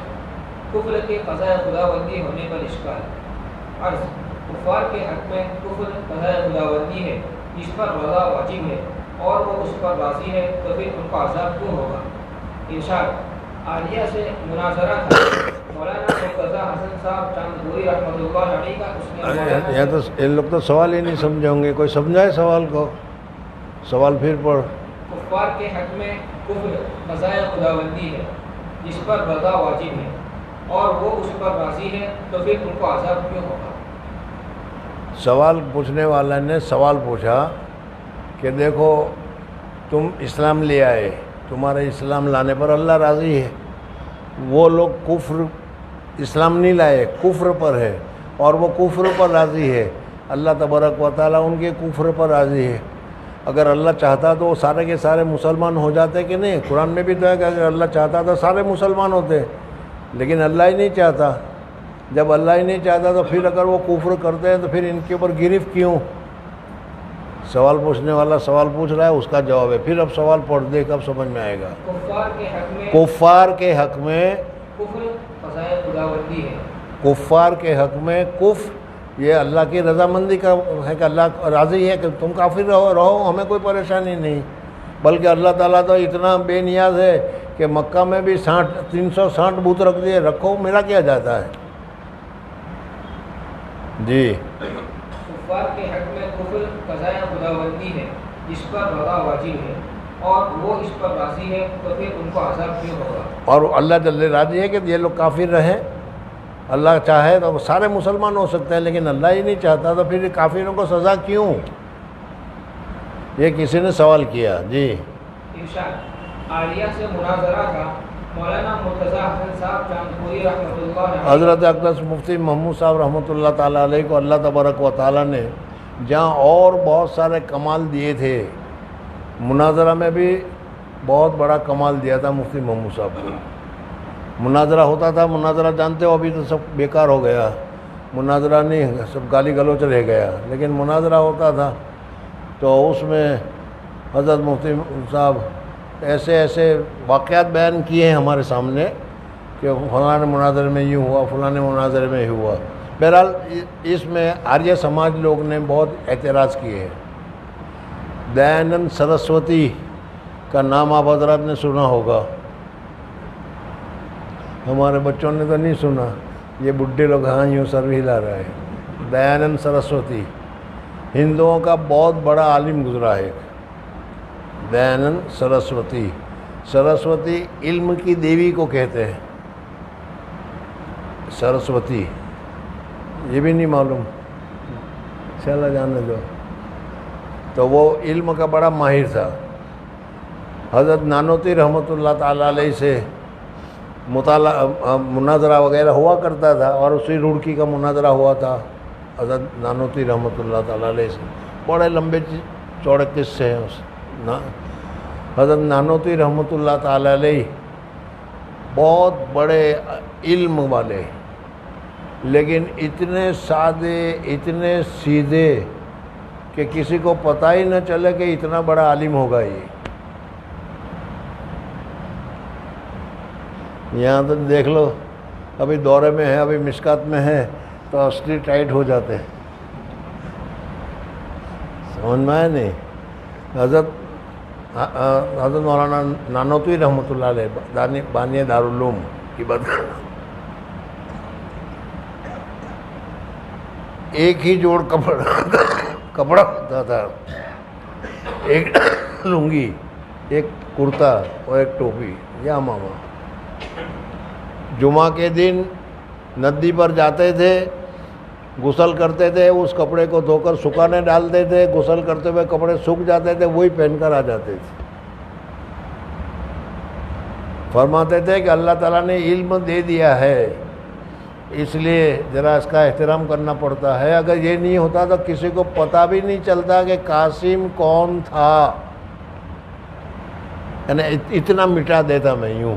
Speaker 1: کفر کے قضاء خداوندی ہونے پر اشکال، عرض کفار کے حق میں کفر قضاء خداوندی ہے جس پر رضا واجب ہے اور وہ اس پر راضی ہے، تو پھر ان کا عذاب کیوں ہوگا؟ ارشاد، عالیہ سے مناظرہ تھا، مولانا مرتضیٰ حسن صاحب چاندپوری رحمۃ اللہ علیہ کا، اس نے
Speaker 2: یہ تو ان لوگ تو سوال ہی نہیں سمجھے ہوں گے، کوئی سمجھائے سوال کو، سوال پھر پڑھ۔
Speaker 1: کفار کے حق میں کفر قضاء خداوندی ہے جس پر رضا واجب ہے اور وہ اس پر راضی ہے، تو پھر ان کو عذاب کیوں ہوگا؟
Speaker 2: سوال پوچھنے والا نے سوال پوچھا کہ دیکھو تم اسلام لے آئے، تمہارے اسلام لانے پر اللہ راضی ہے، وہ لوگ کفر اسلام نہیں لائے، کفر پر ہے اور وہ کفر پر راضی ہے، اللہ تبارک و تعالیٰ ان کے کفر پر راضی ہے۔ اگر اللہ چاہتا تو وہ سارے کے سارے مسلمان ہو جاتے کہ نہیں؟ قرآن میں بھی تو ہے کہ اگر اللہ چاہتا تو سارے مسلمان ہوتے، لیکن اللہ ہی نہیں چاہتا۔ جب اللہ ہی نہیں چاہتا تو پھر اگر وہ کفر کرتے ہیں تو پھر ان کے اوپر گرفت کیوں؟ سوال پوچھنے والا سوال پوچھ رہا ہے، اس کا جواب ہے، پھر اب سوال پڑھ دے کب سمجھ میں آئے گا۔
Speaker 1: کفار کے حق میں
Speaker 2: کفار کے حق میں
Speaker 1: کفر قضاء خداوندی ہے،
Speaker 2: کفار کے حق میں کفر یہ اللہ کی رضامندی کا ہے کہ اللہ راضی ہے کہ تم کافر رہو، ہمیں کوئی پریشانی نہیں، بلکہ اللہ تعالیٰ تو اتنا بے نیاز ہے کہ مکہ میں بھی 360 بت رکھ دیے، رکھو میرا کیا جاتا ہے۔ جی
Speaker 1: کفار کے حق میں کفر قضاء خداوندی ہے جس پر رضا واجب ہے اور وہ اس پر راضی ہے، تو پھر ان کو عذاب کیوں ہوگا؟
Speaker 2: اور اللہ جل راضی ہے کہ یہ لوگ کافر رہیں، اللہ چاہے تو سارے مسلمان ہو سکتے ہیں، لیکن اللہ ہی نہیں چاہتا تو پھر کافروں کو سزا کیوں؟ یہ کسی نے سوال کیا۔ جی
Speaker 1: ارشاد، عالیہ سے مناظرہ تھا، مولانا مرتضیٰ حسن صاحب چاندپوری رحمۃ اللہ علیہ،
Speaker 2: حضرت اقدس مفتی محمود صاحب رحمۃ اللہ تعالیٰ علیہ کو اللہ تبارک و تعالیٰ نے جہاں اور بہت سارے کمال دیے تھے، مناظرہ میں بھی بہت بڑا کمال دیا تھا مفتی محمود صاحب کو۔ مناظرہ ہوتا تھا، مناظرہ جانتے ہو ابھی تو سب بیکار ہو گیا، مناظرہ نہیں، سب گالی گلوچ رہ گیا، لیکن مناظرہ ہوتا تھا تو اس میں حضرت مفتی صاحب ایسے ایسے واقعات بیان کیے ہیں ہمارے سامنے کہ فلاں مناظرے میں یوں ہوا، فلاں مناظرے میں ہی ہوا۔ بہرحال اس میں آریہ سماج لوگ نے بہت اعتراض کیے ہیں۔ دیانند سرسوتی کا نام آپ حضرات نے سنا ہوگا، ہمارے بچوں نے تو نہیں سنا، یہ بڈھے لوگ ہاں یوں سر ہلا رہے ہیں۔ دیانند سرسوتی ہندوؤں کا بہت بڑا عالم گزرا ہے، دیانند سرسوتی۔ سرسوتی علم کی دیوی کو کہتے ہیں، سرسوتی، یہ بھی نہیں معلوم، چلا جانے دو۔ تو وہ علم کا بڑا ماہر تھا۔ حضرت نانوتی رحمۃ اللہ تعالیٰ علیہ سے مناظرہ وغیرہ ہوا کرتا تھا، اور اسی روڑکی کا مناظرہ ہوا تھا حضرت نانوتی رحمۃ اللہ تعالیٰ علیہ سے، بڑے لمبے چوڑے قصے ہیں اس حضرت نانوتی رحمۃ اللہ تعالیٰ علیہ بہت بڑے علم والے، لیکن اتنے سادے، اتنے سیدھے کہ کسی کو پتہ ہی نہ چلے کہ اتنا بڑا عالم ہوگا یہ۔ یہاں تو دیکھ لو، ابھی دورے میں ہے، ابھی مشکات میں ہے تو اسٹری ٹائٹ ہو جاتے ہیں، سمجھ میں آئے نہیں؟ حضرت مولانا نانوتوی رحمۃ اللہ علیہ بانی دارالعلوم کی بات کر، ایک ہی جوڑ کپڑا ہوتا تھا، ایک لنگی، ایک کرتا اور ایک ٹوپی یا ماما۔ جمعہ کے دن ندی پر جاتے تھے، غسل کرتے تھے، اس کپڑے کو دھو کر سکھانے ڈالتے تھے، غسل کرتے ہوئے کپڑے سوکھ جاتے تھے، وہی پہن کر آ جاتے تھے۔ فرماتے تھے کہ اللہ تعالیٰ نے علم دے دیا ہے، اس لیے ذرا اس کا احترام کرنا پڑتا ہے۔ اگر یہ نہیں ہوتا تو کسی کو پتہ بھی نہیں چلتا کہ قاسم کون تھا، یعنی اتنا مٹا دیتا میں یوں۔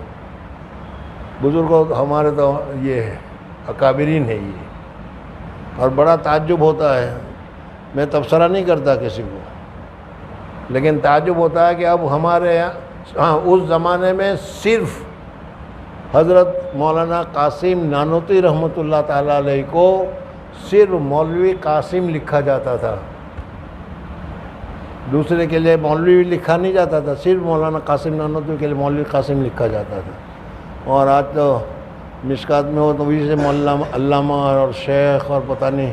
Speaker 2: بزرگوں ہمارے تو یہ ہے، اکابرین ہے یہ، اور بڑا تعجب ہوتا ہے، میں تبصرہ نہیں کرتا کسی کو، لیکن تعجب ہوتا ہے کہ اب ہمارے یہاں اس زمانے میں صرف حضرت مولانا قاسم نانوتوی رحمۃ اللہ تعالیٰ علیہ کو صرف مولوی قاسم لکھا جاتا تھا، دوسرے کے لیے مولوی لکھا نہیں جاتا تھا، صرف مولانا قاسم نانوتوی کے لیے مولوی قاسم لکھا جاتا تھا۔ اور آج تو مشکات میں ہو تو وہی سے مولانا علامہ اور شیخ اور پتہ نہیں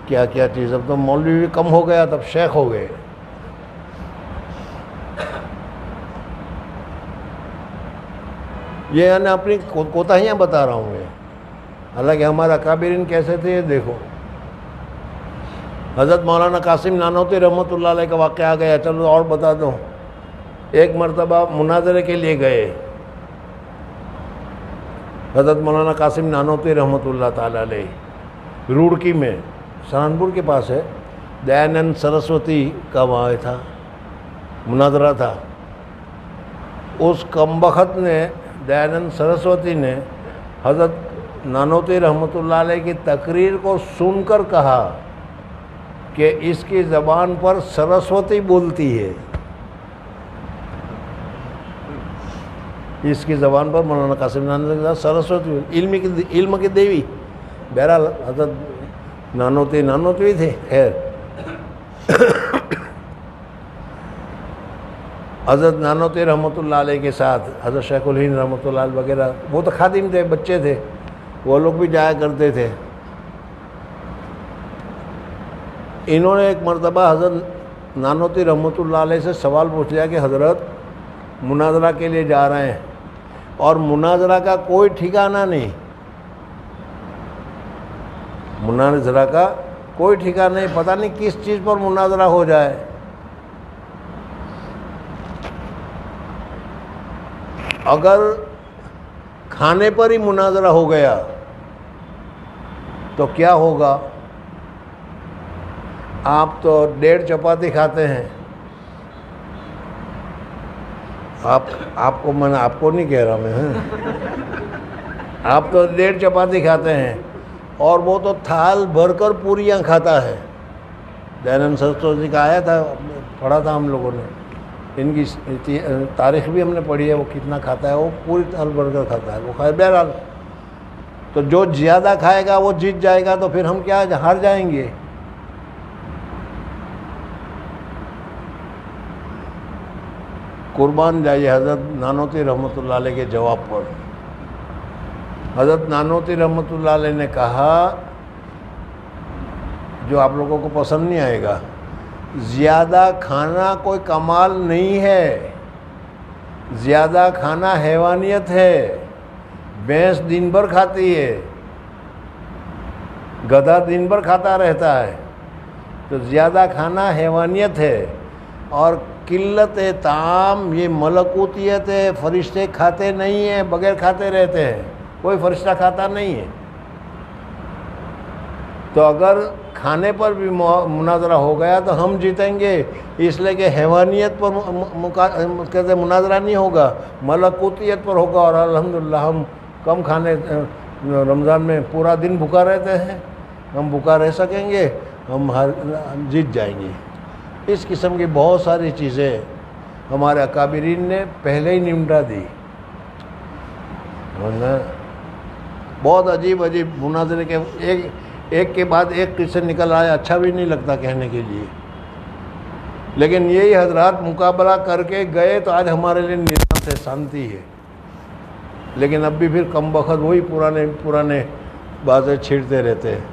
Speaker 2: کیا کیا چیز، اب تو مولوی بھی کم ہو گیا، تب شیخ ہو گئے۔ یہ یعنی اپنی کوتاہیاں بتا رہا ہوں میں، حالانکہ ہمارا اکابرین کیسے تھے یہ دیکھو۔ حضرت مولانا قاسم نانوتوی رحمۃ اللہ علیہ کا واقعہ آ گیا، چلو اور بتا دوں۔ ایک مرتبہ مناظرے کے لیے گئے حضرت مولانا قاسم نانوتوی رحمۃ اللہ تعالیٰ علیہ، روڑکی میں، سہارنپور کے پاس ہے، دیانند سرسوتی کا وہاں تھا، مناظرہ تھا۔ اس کمبخت نے، دیانند سرسوتی نے حضرت نانوتوی رحمۃ اللہ علیہ کی تقریر کو سن کر کہا کہ اس کی زبان پر سرسوتی بولتی ہے، اس کی زبان پر مولانا قاسم نانوتوی سرسوتی، علم کی دیوی۔ بہرحال حضرت نانوتوی تھے۔ خیر، حضرت نانوتوی رحمۃ اللہ علیہ کے ساتھ حضرت شیخ الہند رحمۃ اللہ علیہ وغیرہ، وہ تو خادم تھے، بچے تھے، وہ لوگ بھی جایا کرتے تھے۔ انہوں نے ایک مرتبہ حضرت نانوتوی رحمۃ اللہ علیہ سے سوال پوچھ لیا کہ حضرت مناظرہ کے لیے جا رہے ہیں اور مناظرہ کا کوئی ٹھکانہ نہیں، مناظرہ کا کوئی ٹھکانہ نہیں، پتہ نہیں کس چیز پر مناظرہ ہو جائے۔ اگر کھانے پر ہی مناظرہ ہو گیا تو کیا ہوگا؟ آپ تو 1.5 چپاتی کھاتے ہیں، آپ کو، میں آپ کو نہیں کہہ رہا میں، آپ تو 1.5 چپاتی کھاتے ہیں اور وہ تو تھال بھر کر پوریاں کھاتا ہے۔ دیانند سرسوتی کا آیا تھا، پڑھا تھا ہم لوگوں نے، ان کی تاریخ بھی ہم نے پڑھی ہے، وہ کتنا کھاتا ہے، وہ پوری تھال بھر کر کھاتا ہے وہ۔ خیر بہرحال، تو جو زیادہ کھائے گا وہ جیت جائے گا، تو پھر ہم کیا ہار جائیں گے؟ قربان جائیے حضرت نانوتوی رحمۃ اللہ علیہ کے جواب پر۔ حضرت نانوتوی رحمۃ اللہ علیہ نے کہا، جو آپ لوگوں کو پسند نہیں آئے گا، زیادہ کھانا کوئی کمال نہیں ہے، زیادہ کھانا حیوانیت ہے۔ بھینس دن بھر کھاتی ہے، گدھا دن بھر کھاتا رہتا ہے، تو زیادہ کھانا حیوانیت ہے، اور قلت طعام یہ ملکوتیت ہے، فرشتے کھاتے نہیں ہیں، بغیر کھاتے رہتے ہیں، کوئی فرشتہ کھاتا نہیں ہے۔ تو اگر کھانے پر بھی مناظرہ ہو گیا تو ہم جیتیں گے، اس لیے کہ حیوانیت پر کہتے مناظرہ نہیں ہوگا، ملکوتیت پر ہوگا، اور الحمدللہ ہم کم کھانے رمضان میں پورا دن بھوکا رہتے ہیں، ہم بھوکا رہ سکیں گے، ہم جیت جائیں گے۔ اس قسم کی بہت ساری چیزیں ہمارے اکابرین نے پہلے ہی نمٹا دی، ورنہ بہت عجیب عجیب مناظرے کے ایک کے بعد ایک قصے نکل آیا، اچھا بھی نہیں لگتا کہنے کے لیے، لیکن یہی حضرات مقابلہ کر کے گئے تو آج ہمارے لیے نظام سے شانتی ہے، لیکن اب بھی پھر کم بخت وہی پرانے باتیں چھیڑتے رہتے ہیں۔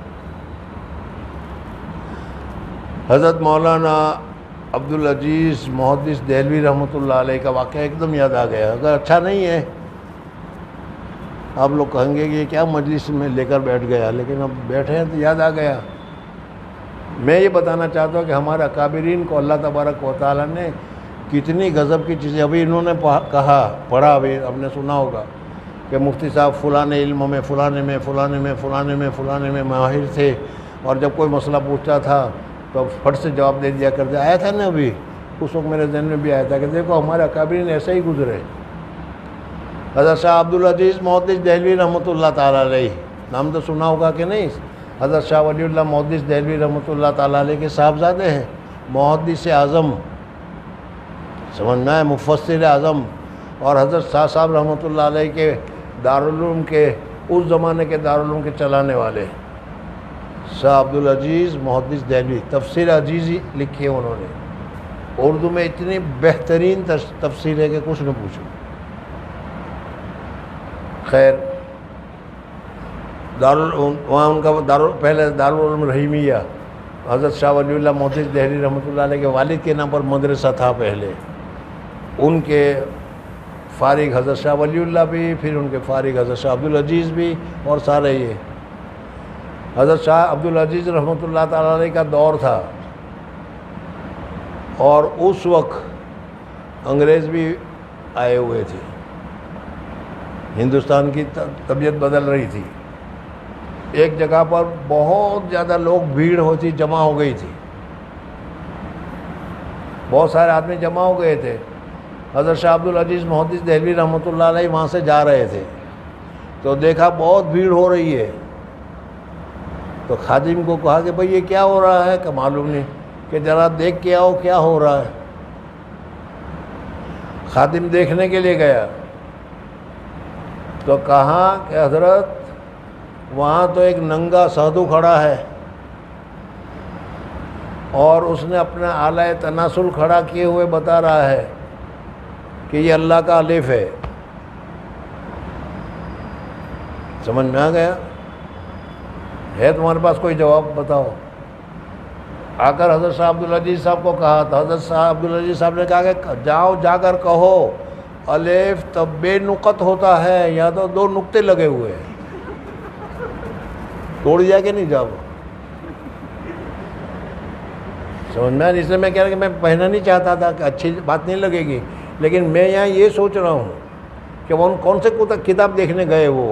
Speaker 2: حضرت مولانا عبدالعزیز محدث دہلوی رحمۃ اللہ علیہ کا واقعہ ایک دم یاد آ گیا۔ اگر اچھا نہیں ہے آپ لوگ کہیں گے کہ یہ کیا مجلس میں لے کر بیٹھ گیا، لیکن اب بیٹھے ہیں تو یاد آ گیا۔ میں یہ بتانا چاہتا ہوں کہ ہمارے اکابرین کو اللہ تبارک و تعالیٰ نے کتنی غضب کی چیزیں، ابھی انہوں نے پڑھا ابھی ہم نے سنا ہوگا کہ مفتی صاحب فلانے علم میں فلانے میں ماہر تھے، اور جب کوئی مسئلہ پوچھتا تھا تو فٹ سے جواب دے دیا کرتے۔ آیا تھا نا ابھی، اس وقت میرے ذہن میں بھی آیا تھا کہ دیکھو ہمارے اکابرین ایسے ہی گزرے۔ حضرت شاہ عبدالعزیز محدث دہلوی رحمۃ اللہ تعالیٰ علیہ، نام تو سنا ہوگا کہ نہیں؟ حضرت شاہ ولی اللہ محدث دہلوی رحمۃ اللہ تعالیٰ علیہ کے صاحبزادے ہیں، محدث اعظم، سمجھنا ہے، مفسر اعظم، اور حضرت شاہ صاحب رحمۃ اللہ علیہ کے دارالعلوم کے اس زمانے کے دارالعلوم کے چلانے والے شاہ عبدالعزیز محدث دہلوی۔ تفسیر عزیزی لکھی ہے انہوں نے، اردو میں اتنی بہترین تفسیر ہے کہ کچھ نہ پوچھو۔ خیر، وہاں ان کا پہلے دارالعلوم رحیمیہ، حضرت شاہ ولی اللہ محدث دہلوی رحمۃ اللہ علیہ کے والد کے نام پر مدرسہ تھا پہلے، ان کے فارغ حضرت شاہ ولی اللہ بھی، پھر ان کے فارغ حضرت شاہ عبدالعزیز بھی، اور سارے یہ حضرت شاہ عبدالعزیز رحمۃ اللہ تعالیٰ علیہ کا دور تھا، اور اس وقت انگریز بھی آئے ہوئے تھے، ہندوستان کی طبیعت بدل رہی تھی، ایک جگہ پر بہت زیادہ لوگ بھیڑ ہوتی جمع ہو گئی تھی، بہت سارے آدمی جمع ہو گئے تھے۔ حضرت شاہ عبدالعزیز محدث دہلوی رحمۃ اللہ علیہ وہاں سے جا رہے تھے، تو دیکھا بہت بھیڑ ہو رہی ہے، تو خادم کو کہا کہ بھئی یہ کیا ہو رہا ہے، کہ معلوم نہیں، کہ ذرا دیکھ کے آؤ کیا ہو رہا ہے۔ خادم دیکھنے کے لیے گیا تو کہا کہ حضرت وہاں تو ایک ننگا سادھو کھڑا ہے، اور اس نے اپنا آلہ تناسل کھڑا کیے ہوئے بتا رہا ہے کہ یہ اللہ کا الف ہے۔ سمجھ میں آ گیا؟ ہے تمہارے پاس کوئی جواب؟ بتاؤ۔ آ کر حضرت شاہ عبدالعزیز صاحب کو کہا تو حضرت شاہ عبدالعزیز صاحب نے کہا کہ جاؤ جا کر کہو الف تب بے نقط ہوتا ہے، یا تو 2 نقطے لگے ہوئے ہیں، توڑ دیا کہ نہیں؟ جاؤ، سمجھ میں؟ اس لیے میں کہہ رہا کہ میں پڑھنا نہیں چاہتا تھا کہ اچھی بات نہیں لگے گی، لیکن میں یہاں یہ سوچ رہا ہوں کہ وہ کون سے کتاب دیکھنے گئے وہ،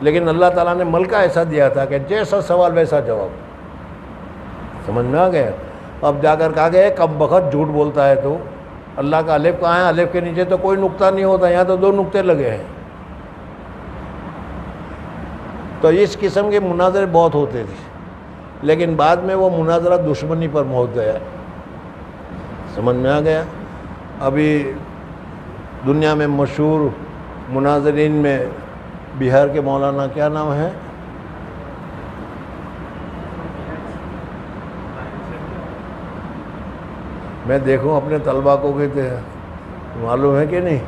Speaker 2: لیکن اللہ تعالیٰ نے ملکہ ایسا دیا تھا کہ جیسا سوال ویسا جواب۔ سمجھ میں آ گیا؟ اب جا کر کہا گیا کم بخت جھوٹ بولتا ہے تو اللہ کا الف کہاں ہے؟ الف کے نیچے تو کوئی نقطہ نہیں ہوتا، یہاں تو 2 نقطے لگے ہیں۔ تو اس قسم کے مناظرے بہت ہوتے تھے، لیکن بعد میں وہ مناظرہ دشمنی پر پہنچ گیا۔ سمجھ میں آ گیا؟ ابھی دنیا میں مشہور مناظرین میں بہار کے مولانا کیا نام ہے؟ میں دیکھوں اپنے طلبہ کو کہتے ہیں، معلوم ہے کہ نہیں؟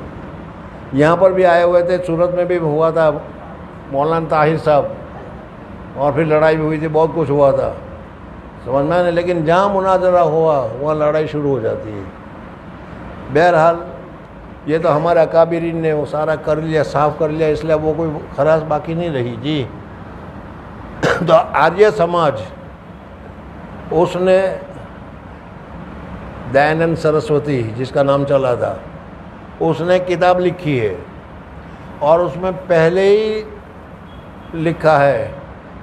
Speaker 2: یہاں پر بھی آئے ہوئے تھے، سورت میں بھی ہوا تھا مولانا طاہر صاحب، اور پھر لڑائی بھی ہوئی تھی، بہت کچھ ہوا تھا، سمجھ میں نہیں، لیکن جہاں مناظرہ ہوا وہاں لڑائی شروع ہو جاتی ہے۔ بہرحال یہ تو ہمارے اکابرین نے وہ سارا کر لیا، صاف کر لیا، اس لیے وہ کوئی خراش باقی نہیں رہی جی۔ تو آریہ سماج، اس نے دیانند سرسوتی جس کا نام چلا تھا، اس نے کتاب لکھی ہے، اور اس میں پہلے ہی لکھا ہے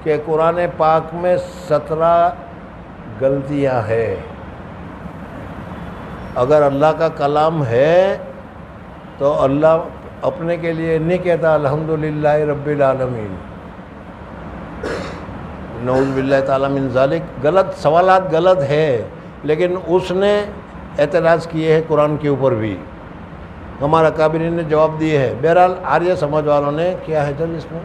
Speaker 2: کہ قرآن پاک میں 17 غلطیاں ہیں. اگر اللہ کا کلام ہے تو اللہ اپنے کے لیے نہیں کہتا الحمدللہ رب العالمین. نعوذ باللہ تعالیٰ من ذالک. غلط سوالات غلط ہے، لیکن اس نے اعتراض کیے ہیں قرآن کے اوپر بھی. ہمارا کابرین نے جواب دیے ہے. بہرحال آریہ سمجھ والوں نے کیا ہے چل اس میں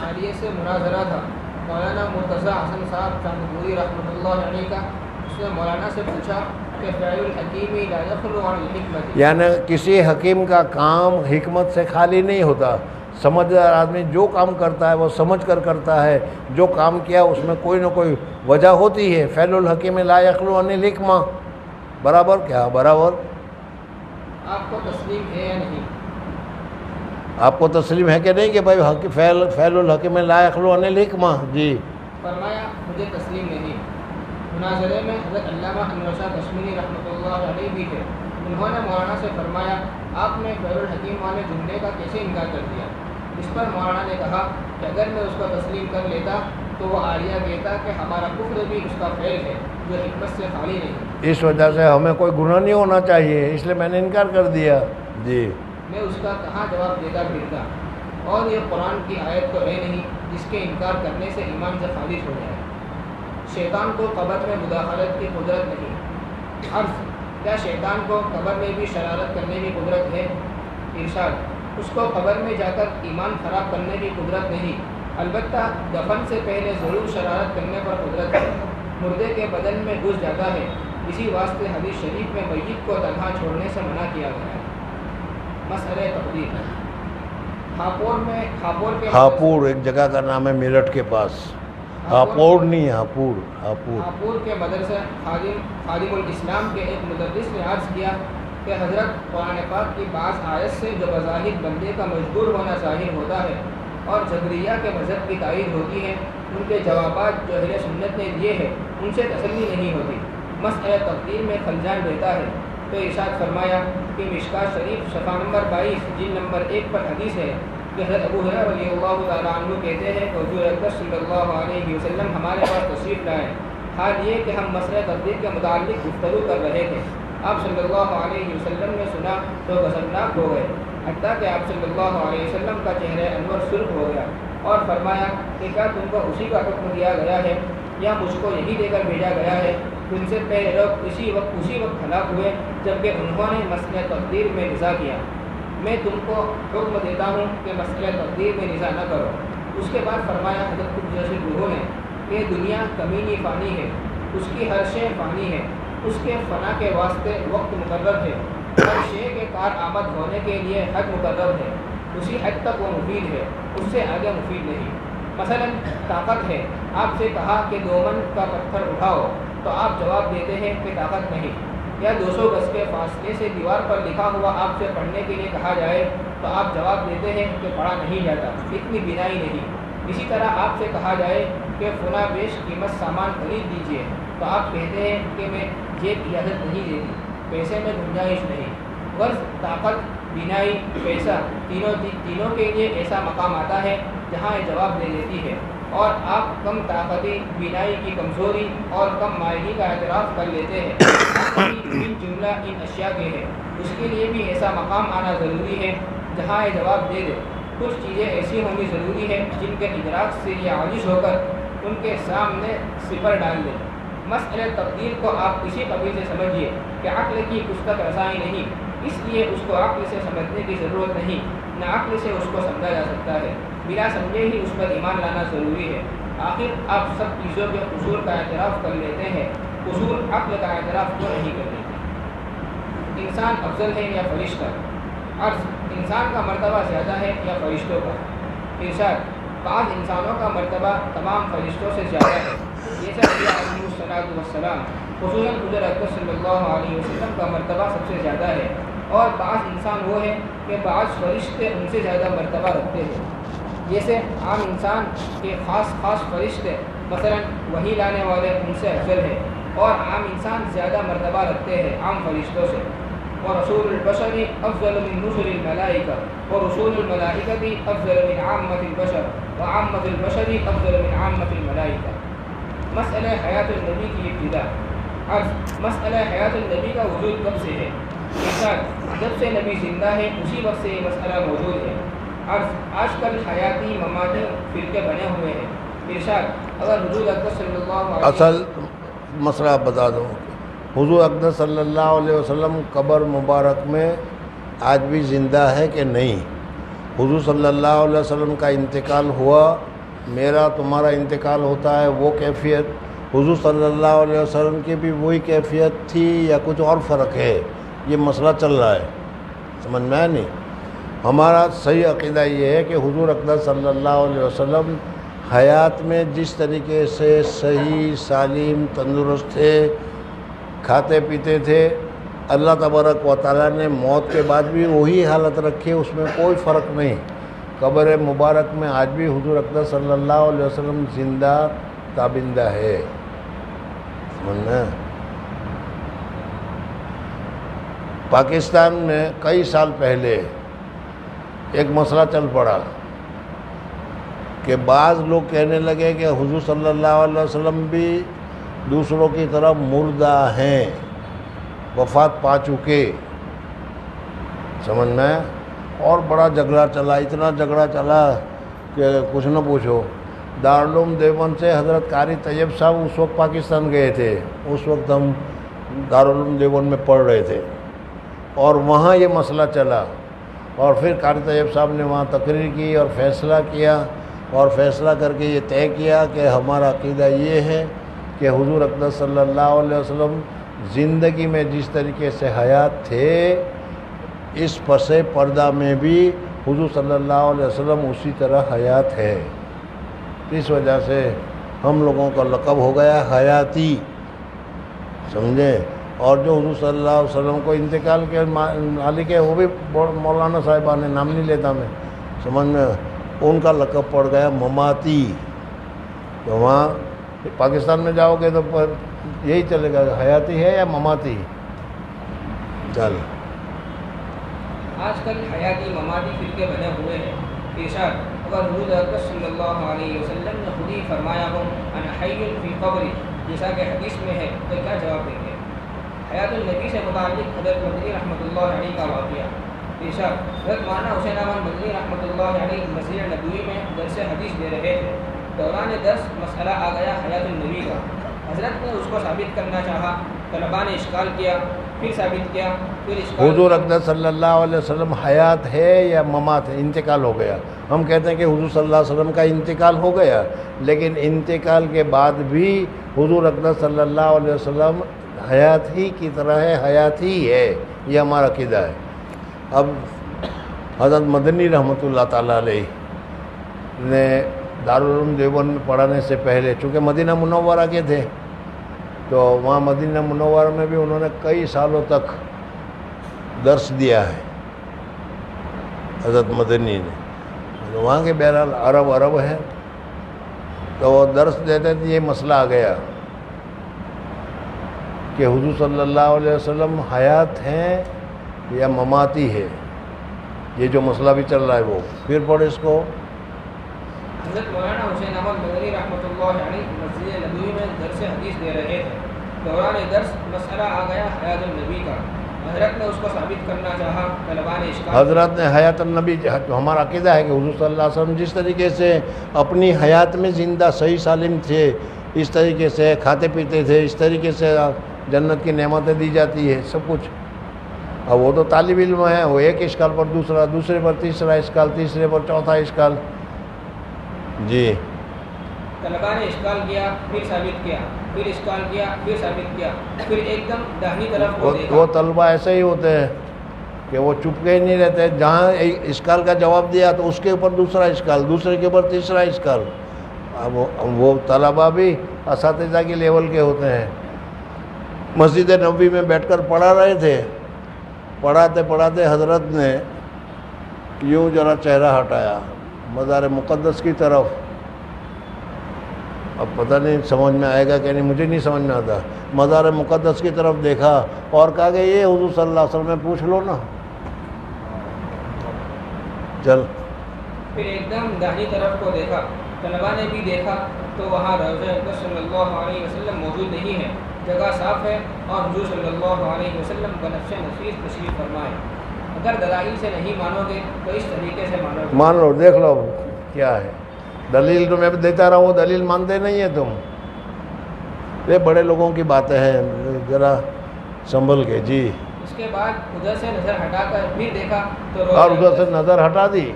Speaker 1: آریہ سے مناظرہ تھا. مولانا مرتضی حسن صاحب چاندپوری رحمۃ اللہ علیہ کا. اس نے مولانا سے پوچھا کہ فعل الحکیم لا یخلو عن الحکمت،
Speaker 2: یعنی کسی حکیم کا کام حکمت سے خالی نہیں ہوتا. سمجھدار آدمی جو کام کرتا ہے وہ سمجھ کر کرتا ہے. جو کام کیا اس میں کوئی نہ کوئی وجہ ہوتی ہے. فعل الحکیم لا یخلو عن الحکمہ. برابر کیا برابر؟
Speaker 1: آپ کو تسلیم ہے یا نہیں؟
Speaker 2: آپ کو تسلیم ہے کہ نہیں کہ بھائی فعل الحکیم لا یخلو عن الحکمہ؟ جی.
Speaker 1: فرمایا مجھے تسلیم نہیں. مناظرے میں حضرت علامہ انور شاہ کشمیری رحمۃ اللہ علیہ بھی تھے. انہوں نے مولانا سے فرمایا آپ نے فعل الحکیم والے جملے کا کیسے انکار کر دیا؟ اس پر مولانا نے کہا کہ اگر میں اس کو تسلیم کر لیتا تو وہ آریہ کہتا کہ ہمارا کفر بھی اس کا فعل ہے جو حکمت سے خالی نہیں.
Speaker 2: اس وجہ سے ہمیں کوئی گناہ نہیں ہونا چاہیے، اس لیے میں نے انکار کر دیا. جی.
Speaker 1: میں اس کا کہاں جواب دیتا پھرتا؟ اور یہ قرآن کی آیت تو ہے نہیں جس کے انکار کرنے سے ایمان سے خارج ہو جائے. شیطان کو قبر میں مداخلت کی قدرت نہیں. عرض کیا شیطان کو قبر میں بھی شرارت کرنے کی قدرت ہے؟ ارشاد اس کو قبر میں جا کر ایمان خراب کرنے کی قدرت نہیں، البتہ دفن سے پہلے ضرور شرارت کرنے پر قدرت ہے. مردے کے بدن میں گھس جاتا ہے، اسی واسطے حدیث شریف میں میت کو تنہا چھوڑنے سے منع کیا گیا ہے. مسئلہ تقدیر.
Speaker 2: ہاپور ایک جگہ کا نام ہے میرٹھ کے پاس. ہاپور نہیں، ہاپور
Speaker 1: کے مدرسہ خادم الاسلام کے ایک مدرس نے عرض کیا کہ حضرت قرآن پاک کی بعض آیت سے جو بظاہر بندے کا مجبور ہونا ظاہر ہوتا ہے اور جبریہ کے مذہب کی تائید ہوتی ہے، ان کے جوابات جو اہل سنت نے دیے ہیں ان سے تسلی نہیں ہوتی. مسئلہ تقدیر میں خلجان رہتا ہے. تو ارشاد فرمایا کہ مشکات شریف صفحہ نمبر 22 جلد نمبر 1 پر حدیث ہے کہ حضرت ابو ہریرہ رضی اللہ تعالیٰ عنہ کہتے ہیں کہ حضور اکرم صلی اللہ علیہ وسلم ہمارے پاس تشریف لائے. حال یہ کہ ہم مسئلہ تقدیر کے متعلق گفتگو کر رہے تھے. آپ صلی اللہ علیہ وسلم نے سنا تو غضبناک ہو گئے، حتیٰ کہ آپ صلی اللہ علیہ وسلم کا چہرہ انور سرخ ہو گیا اور فرمایا کہ کیا تم کو اسی کا حکم دیا گیا ہے یا مجھ کو یہی دے کر بھیجا گیا ہے؟ تم سے پہلے لوگ اسی وقت ہلاک ہوئے جبکہ انہوں نے مسئلہ تقدیر میں نزاع کیا. میں تم کو حکم دیتا ہوں کہ مسئلہ تقدیر میں نزاع نہ کرو. اس کے بعد فرمایا حضرت قدس روح نے کہ دنیا کمینی فانی ہے، اس کی ہر شے فانی ہے، اس کے فنا کے واسطے وقت مقرر ہے، ہر شے کے کارآمد ہونے کے لیے حد مقرر ہے. اسی حد تک وہ مفید ہے، اس سے آگے مفید نہیں. مثلا طاقت ہے، آپ سے کہا کہ 2 من کا پتھر اٹھاؤ تو آپ جواب دیتے ہیں کہ طاقت نہیں. یا 200 گز کے فاصلے سے دیوار پر لکھا ہوا آپ سے پڑھنے کے لیے کہا جائے تو آپ جواب دیتے ہیں کہ پڑھا نہیں جاتا، اتنی بینائی نہیں. اسی طرح آپ سے کہا جائے کہ فلاں بیش قیمت سامان خرید دیجیے تو آپ کہتے ہیں کہ میں جیب اجازت نہیں دیتی، پیسے میں گنجائش نہیں. غرض طاقت، بینائی، پیسہ تینوں کے لیے ایسا مقام آتا ہے جہاں یہ جواب دے دیتی ہے اور آپ کم طاقتی، بینائی کی کمزوری اور کم مائگی کا اعتراف کر لیتے ہیں. ان جملہ ان اشیاء کے ہے، اس کے لیے بھی ایسا مقام آنا ضروری ہے جہاں یہ جواب دے دے. کچھ چیزیں ایسی ہونی ضروری ہے جن کے ادراک سے یہ عاجز ہو کر ان کے سامنے صفر ڈال دیں. مسئلہ تقدیر کو آپ اسی قبیل سے سمجھیے کہ عقل کی کچھ تک رسائی نہیں، اس لیے اس کو عقل سے سمجھنے کی ضرورت نہیں، نہ عقل سے اس کو سمجھا جا سکتا ہے. بلا سمجھے ہی اس پر ایمان لانا ضروری ہے. آخر آپ سب چیزوں کے قصور کا اعتراف کر لیتے ہیں، قصور عقل کا اعتراف کیوں نہیں کر لیتے؟ انسان افضل ہے یا فرشتہ؟ عرض انسان کا مرتبہ زیادہ ہے یا فرشتوں کا؟ ارشاد بعض انسانوں کا مرتبہ تمام فرشتوں سے زیادہ ہے، جیسا نبی علیہ السلام خصوصاً حضور اکرم صلی اللہ علیہ وسلم کا مرتبہ سب سے زیادہ ہے. اور بعض انسان وہ ہے کہ بعض فرشتے ان سے زیادہ مرتبہ رکھتے ہیں. جیسے عام انسان کے خاص فرشتے مثلا وحی لانے والے ان سے افضل ہے اور عام انسان زیادہ مرتبہ رکھتے ہیں عام فرشتوں سے. ورسول البشر أفضل من رسل الملائكة ورسول الملائكة أفضل من عامة البشر وعامة البشر أفضل من عامة الملائكة. مسئلہ حیات النبی کی ابتدا. عرض مسئلہ حیات النبی کا وجود کب سے ہے؟ ارشاد جب سے نبی زندہ ہے اسی وقت سے یہ مسئلہ موجود ہے. عرض آج کل حیاتی مماتی فرقے بنے ہوئے ہیں. ارشاد اگر حضور اکرم صلی اللہ علیہ
Speaker 2: اصل مسئلہ بتا دوں. حضور اقدس صلی اللہ علیہ وسلم قبر مبارک میں آج بھی زندہ ہے کہ نہیں؟ حضور صلی اللہ علیہ وسلم کا انتقال ہوا، میرا تمہارا انتقال ہوتا ہے، وہ کیفیت حضور صلی اللہ علیہ وسلم کی بھی وہی کیفیت تھی یا کچھ اور فرق ہے؟ یہ مسئلہ چل رہا ہے، سمجھ میں نہیں. ہمارا صحیح عقیدہ یہ ہے کہ حضور اقدس صلی اللہ علیہ وسلم حیات میں جس طریقے سے صحیح سالم تندرست تھے، کھاتے پیتے تھے، اللہ تبارک و تعالیٰ نے موت کے بعد بھی وہی حالت رکھی، اس میں کوئی فرق نہیں. قبر مبارک میں آج بھی حضور اقدس صلی اللہ علیہ وسلم زندہ تابندہ ہے. سمجھنا. پاکستان میں کئی سال پہلے ایک مسئلہ چل پڑا کہ بعض لوگ کہنے لگے کہ حضور صلی اللہ علیہ وسلم بھی دوسروں کی طرح مردہ ہیں، وفات پا چکے. سمجھنا ہے. اور بڑا جھگڑا چلا، اتنا جھگڑا چلا کہ کچھ نہ پوچھو. دارالعلوم دیوبند سے حضرت قاری طیب صاحب اس وقت پاکستان گئے تھے، اس وقت ہم دارالعلوم دیوبند میں پڑھ رہے تھے، اور وہاں یہ مسئلہ چلا. اور پھر قاری طیب صاحب نے وہاں تقریر کی اور فیصلہ کیا، اور فیصلہ کر کے یہ طے کیا کہ ہمارا عقیدہ یہ ہے کہ حضور اقدس صلی اللہ علیہ وسلم زندگی میں جس طریقے سے حیات تھے، اس پس پردہ میں بھی حضور صلی اللہ علیہ وسلم اسی طرح حیات ہے. اس وجہ سے ہم لوگوں کا لقب ہو گیا حیاتی. سمجھے. اور جو حضور صلی اللہ علیہ وسلم کو انتقال کے مالک ہے وہ بھی مولانا صاحبہ نے، نام نہیں لیتا میں، سمجھ میں، ان کا لقب پڑ گیا مماتی. تو وہاں پاکستان میں جاؤ گے تو یہی چلے گا، حیاتی ہے یا مماتی. چل
Speaker 1: آج کل حیاتی مماتی فرقے بنے ہوئے ہیں. ارشاد اگر حضور اکرم صلی اللہ علیہ وسلم نے خود ہی فرمایا ہو انا حی فی قبری، جیسا کہ حدیث میں ہے، تو کیا جواب دیں گے؟ حیات النبی سے متعلق حضرت مدنی رحمۃ اللہ علیہ کا واقعہ. ارشاد حضرت مولانا حسین احمد مدنی رحمۃ اللہ علیہ مسجد نبوی میں درس حدیث دے رہے تھے. دوران درس مسئلہ آ گیا حیات النبی کا. حضرت نے اس کو ثابت کرنا چاہا، طلباء نے اشکال کیا، پھر ثابت کیا، پھر اشکال.
Speaker 2: حضور اقدس صلی اللہ علیہ وسلم حیات ہے یا ممات ہے؟ انتقال ہو گیا. ہم کہتے ہیں کہ حضور صلی اللہ علیہ وسلم کا انتقال ہو گیا، لیکن انتقال کے بعد بھی حضور اقدس صلی اللہ علیہ وسلم حیات ہی کی طرح ہے، حیات ہی ہے. یہ ہمارا عقیدہ ہے. اب حضرت مدنی رحمۃ اللہ تعالیٰ علیہ نے دارالعلوم دیوبند میں پڑھانے سے پہلے، چونکہ مدینہ منورہ کے تھے، تو وہاں مدینہ منورہ میں بھی انہوں نے کئی سالوں تک درس دیا ہے حضرت مدنی نے. وہاں کے بہرحال عرب ہیں، تو وہ درس دیتے تھے. یہ مسئلہ آ گیا کہ حضور صلی اللہ علیہ وسلم حیات ہیں یا مماتی ہے. یہ جو مسئلہ بھی چل رہا ہے وہ پھر پڑھ اس کو.
Speaker 1: حضرت مولانا حسین احمد مدنی رحمۃ اللہ علیہ مسجد نبوی میں درس حدیث دے رہے تھے. دوران درس مسئلہ آ گیا حیات النبی کا. حضرت نے اس کو ثابت کرنا چاہا، طلباء نے اشکال. حضرت
Speaker 2: نے حیات النبی، ہمارا عقیدہ ہے کہ حضور صلی اللہ علیہ وسلم جس طریقے سے اپنی حیات میں زندہ صحیح سالم تھے، اس طریقے سے کھاتے پیتے تھے، اس طریقے سے جنت کی نعمتیں دی جاتی ہے، سب کچھ. اب وہ تو طالب علم ہے، وہ ایک اشکال پر دوسرا، دوسرے پر تیسرا اشکال، تیسرے پر چوتھا اشکال. جی
Speaker 1: طلباء نے اشکال کیا، پھر ثابت کیا، پھر اشکال کیا، پھر ثابت کیا، پھر ایک دم داہنی طرف کو دیکھا.
Speaker 2: وہ طلباء ایسے ہی ہوتے ہیں کہ وہ چپ کے ہی نہیں رہتے. جہاں اشکال کا جواب دیا تو اس کے اوپر دوسرا اشکال، دوسرے کے اوپر تیسرا اشکال. اب وہ طلباء بھی اساتذہ کے لیول کے ہوتے ہیں. مسجد نبوی میں بیٹھ کر پڑھا رہے تھے، پڑھاتے پڑھاتے حضرت نے یوں ذرا چہرہ ہٹایا مزار مقدس کی طرف، اب پتہ نہیں سمجھ میں آئے گا کہ نہیں، مجھے نہیں سمجھ میں آتا. مزار مقدس کی طرف دیکھا اور کہا کہ یہ حضور صلی اللہ علیہ وسلم میں پوچھ لو نا. چل
Speaker 1: پھر ایک دم داہنی طرف کو دیکھا. طلباء نے بھی دیکھا تو وہاں روضہ اقدس صلی اللہ علیہ وسلم موجود نہیں ہے. جگہ صاف ہے اور حضور صلی اللہ علیہ وسلم بنفس نفیس تشریف فرمائے. اگر دلائل سے نہیں مانو گے تو اس طریقے سے مانو گے.
Speaker 2: مان لو، دیکھ لو کیا ہے دلیل. تو میں دیتا رہا ہوں، دلیل مانتے نہیں ہیں تم. یہ بڑے لوگوں کی باتیں ہیں، ذرا سنبھل کے. جی
Speaker 1: اس کے بعد ادھر سے نظر ہٹا کر پھر دیکھا تو
Speaker 2: اور ادھر سے نظر ہٹا دی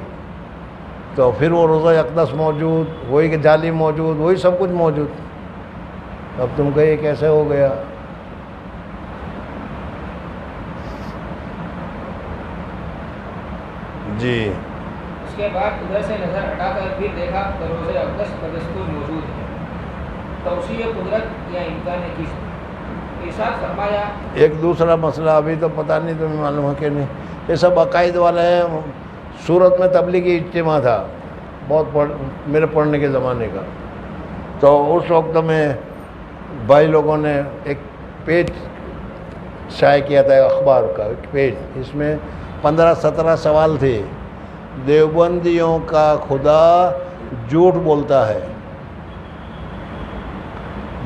Speaker 2: تو پھر وہ روضہ اقدس موجود، وہی کہ جالی موجود، وہی سب کچھ موجود. اب تم کہے کیسے ہو گیا؟ جی
Speaker 1: اس کے بعد ادھر سے نظر ہٹا کر پھر دیکھا تو روضہ اقدس بدستور موجود ہے. توسیع قدرت یا امکان کس ارشاد فرمایا.
Speaker 2: ایک دوسرا مسئلہ ابھی تو پتہ نہیں تمہیں معلوم ہے کہ نہیں، یہ سب عقائد والے ہیں. سورت میں تبلیغی اجتماع تھا بہت میرے پڑھنے کے زمانے کا. تو اس وقت میں بھائی لوگوں نے ایک پیج شائع کیا تھا، اخبار کا ایک پیج. اس میں 15-17 سوال تھے. دیوبندیوں کا خدا جھوٹ بولتا ہے،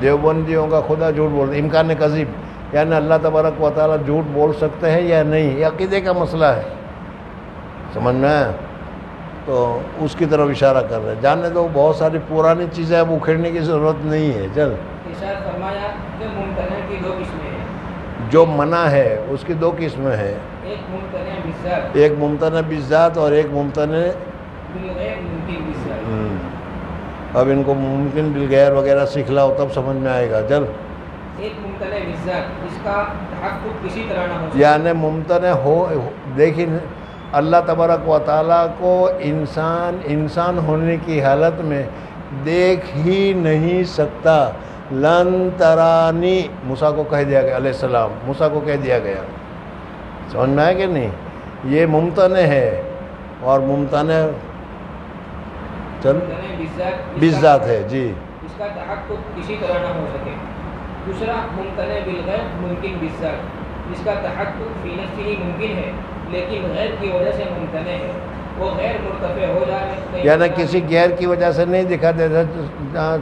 Speaker 2: دیوبندیوں کا خدا جھوٹ بولتا ہے. امکان کذب یعنی اللہ تبارک و تعالیٰ جھوٹ بول سکتے ہیں یا نہیں، یہ عقیدے کا مسئلہ ہے. سمجھنا ہے؟ تو اس کی طرف اشارہ کر رہے ہیں. جاننے دو، بہت ساری پرانی چیزیں اب اکھیڑنے کی ضرورت نہیں ہے. چل
Speaker 1: ارشاد فرمایا کہ ممتنع کی 2 قسمیں ہیں.
Speaker 2: جو منع ہے اس کی 2 قسمیں ہیں،
Speaker 1: ایک ممتنع بالذات،
Speaker 2: ایک ممتنع بالذات اور ایک ممتنع
Speaker 1: بالغیر ممکن بالذات.
Speaker 2: اب ان کو ممکن بالغیر وغیرہ سکھلاؤ تب سمجھ میں آئے گا. چل
Speaker 1: ایک ممتنع بالذات جس کا تحقق کسی طرح نہ ہو سکے.
Speaker 2: یعنی ممتنع ہو، دیکھیں اللہ تبارک و تعالیٰ کو انسان ہونے کی حالت میں دیکھ ہی نہیں سکتا. لن ترانی موسیٰ کو کہہ دیا گیا علیہ السلام، موسیٰ کو کہہ دیا گیا. سمجھ میں آئے کہ نہیں؟ یہ ممتنع ہے اور ممتنع چل
Speaker 1: ممتنع
Speaker 2: بالذات ہے. جی
Speaker 1: اس کا تحقق کسی طرح نہ ہو سکے. دوسرا ممتنع بالغیر ممکن بالذات جس کا تحقق فی نفسہ ہی ممکن ہے لیکن غیر کی وجہ سے ممتنع ہے. وہ غیر مرتفع ہو جائے
Speaker 2: یعنی کسی غیر کی وجہ سے نہیں دکھا دیتا.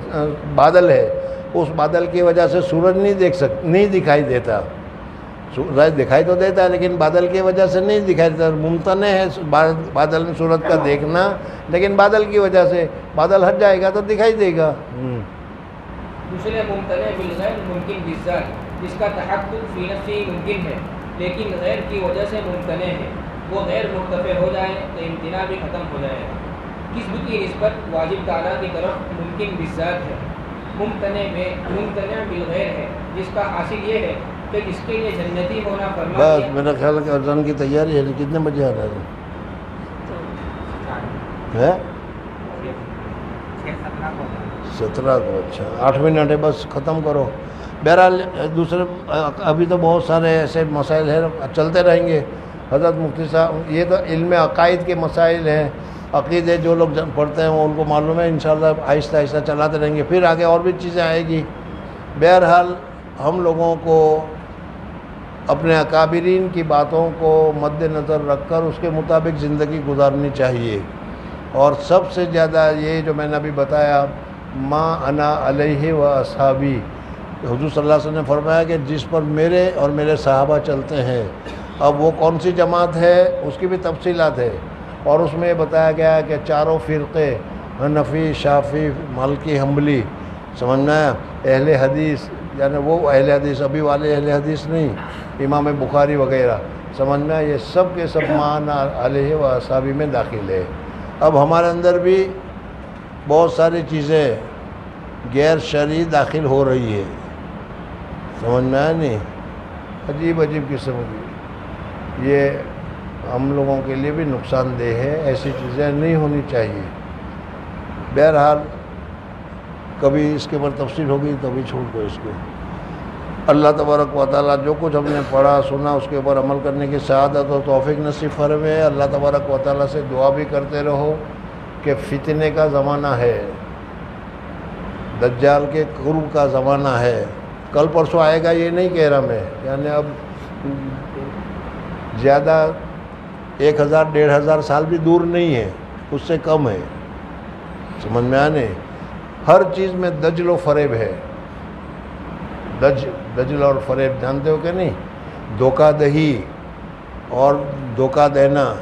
Speaker 2: بادل ہے، اس بادل کی وجہ سے سورج نہیں دکھائی دیتا. سورج دکھائی تو دیتا ہے لیکن بادل کی وجہ سے نہیں دکھائی دیتا. ممتنع ہے بادل میں سورج کا دیکھنا، لیکن بادل کی وجہ سے بادل ہٹ جائے گا تو دکھائی دے گا.
Speaker 1: دوسرے ممتنع بالغیر ممکن بالذات جس کا تحقق فی نفسہ ہی ممکن ہے لیکن غیر کی وجہ سے ممتنع ہے. وہ غیر مرتفع ہو جائے تو امتناع بھی ختم ہو جائے گا. کسب کی نسبت واجب تعالیٰ کی طرف ممکن بالذات ہے. ممتنع بالغیر ہے جس کا حاصل یہ ہے کہ جس کے لیے جنتی ہونا فرما
Speaker 2: بس
Speaker 1: دیا.
Speaker 2: میرا خیال ہے کہ اذان کی تیاری ہے. کتنے بجے آ رہا ہے؟ 17 کو. اچھا 8 منٹ ہے، بس ختم کرو. بہرحال دوسرے ابھی تو بہت سارے ایسے مسائل ہیں، چلتے رہیں گے. حضرت مفتی صاحب یہ تو علم عقائد کے مسائل ہیں، عقیدے جو لوگ پڑھتے ہیں وہ ان کو معلوم ہے. انشاءاللہ آہستہ آہستہ چلاتے رہیں گے، پھر آگے اور بھی چیزیں آئے گی. بہرحال ہم لوگوں کو اپنے اکابرین کی باتوں کو مد نظر رکھ کر اس کے مطابق زندگی گزارنی چاہیے. اور سب سے زیادہ یہ جو میں نے ابھی بتایا، ما انا علیہ و اصحابی، حضور صلی اللہ علیہ وسلم نے فرمایا کہ جس پر میرے اور میرے صحابہ چلتے ہیں. اب وہ کون سی جماعت ہے اس کی بھی تفصیلات ہے، اور اس میں یہ بتایا گیا ہے کہ 4 فرقے، حنفی، شافعی، مالکی، حنبلی، سمجھنا ہے اہل حدیث، یعنی وہ اہل حدیث ابھی والے اہل حدیث نہیں، امام بخاری وغیرہ، سمجھنا یہ سب کے سب معنی علیہ و اصحابی میں داخل ہے. اب ہمارے اندر بھی بہت ساری چیزیں غیر شرعی داخل ہو رہی ہے، سمجھنا ہے نہیں، عجیب قسم کی. یہ ہم لوگوں کے لیے بھی نقصان دہ ہے، ایسی چیزیں نہیں ہونی چاہیے. بہرحال کبھی اس کے اوپر تفصیل ہوگی تبھی چھوڑ دو اس کو. اللہ تبارک و تعالیٰ جو کچھ ہم نے پڑھا سنا اس کے اوپر عمل کرنے کی سعادت و توفیق نصیب فرمائے. اللہ تبارک و تعالیٰ سے دعا بھی کرتے رہو کہ فتنے کا زمانہ ہے، دجال کے قرب کا زمانہ ہے. کل پرسوں آئے گا یہ نہیں کہہ رہا میں، یعنی اب زیادہ 1000-1500 سال بھی دور نہیں ہے، اس سے کم ہے. سمجھ میں آنے؟ ہر چیز میں دجل و فریب ہے. دجل اور فریب جانتے ہو کہ نہیں؟ دھوکہ دہی اور دھوکہ دینا.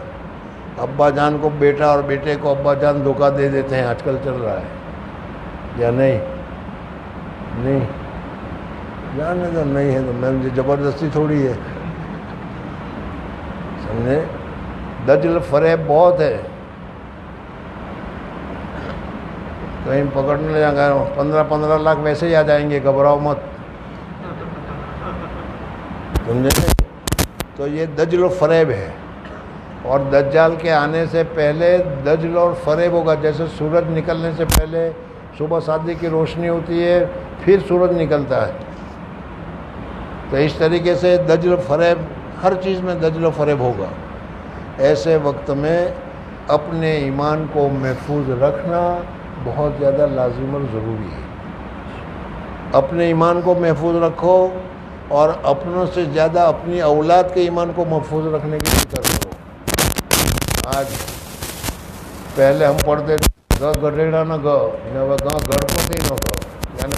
Speaker 2: ابا جان کو بیٹا اور بیٹے کو ابا جان دھوکہ دے دیتے ہیں، آج کل چل رہا ہے یا نہیں؟ نہیں جانے تو نہیں ہے تو میں مجھے زبردستی تھوڑی ہے. سمجھے؟ دجل فریب بہت ہے. کہیں پکڑنے لے جائیں گے 15 لاکھ ویسے ہی آ جائیں گے، گھبراؤ مت. سمجھے؟ تو یہ دجل و فریب ہے. اور دجال کے آنے سے پہلے دجل اور فریب ہوگا. جیسے سورج نکلنے سے پہلے صبح صادق کی روشنی ہوتی ہے، پھر سورج نکلتا ہے. تو اس طریقے سے دجل و فریب، ہر چیز میں دجل و فریب ہوگا. ایسے وقت میں اپنے ایمان کو محفوظ رکھنا بہت زیادہ لازم اور ضروری ہے. اپنے ایمان کو محفوظ رکھو اور اپنوں سے زیادہ اپنی اولاد کے ایمان کو محفوظ رکھنے کی فکر کرو. آج پہلے ہم پڑھتے تھے گڈیڑا نہ گڑپتی نہ گو، یعنی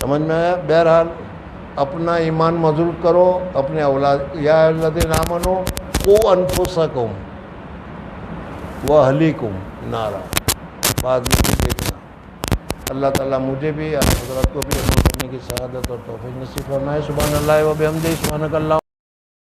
Speaker 2: سمجھ میں آیا؟ بہرحال اپنا ایمان مضبوط کرو، اپنے اولاد. یا الذین آمنوا قوا انفسکم واہلیکم نارا. بعد میں بھی دیکھنا. اللہ تعالیٰ مجھے بھی اور حضرت کو بھی عمل کرنے کی سعادت اور توفیق نصیب فرمائے. سبحان اللہ و بحمدہ، سبحانک اللہ.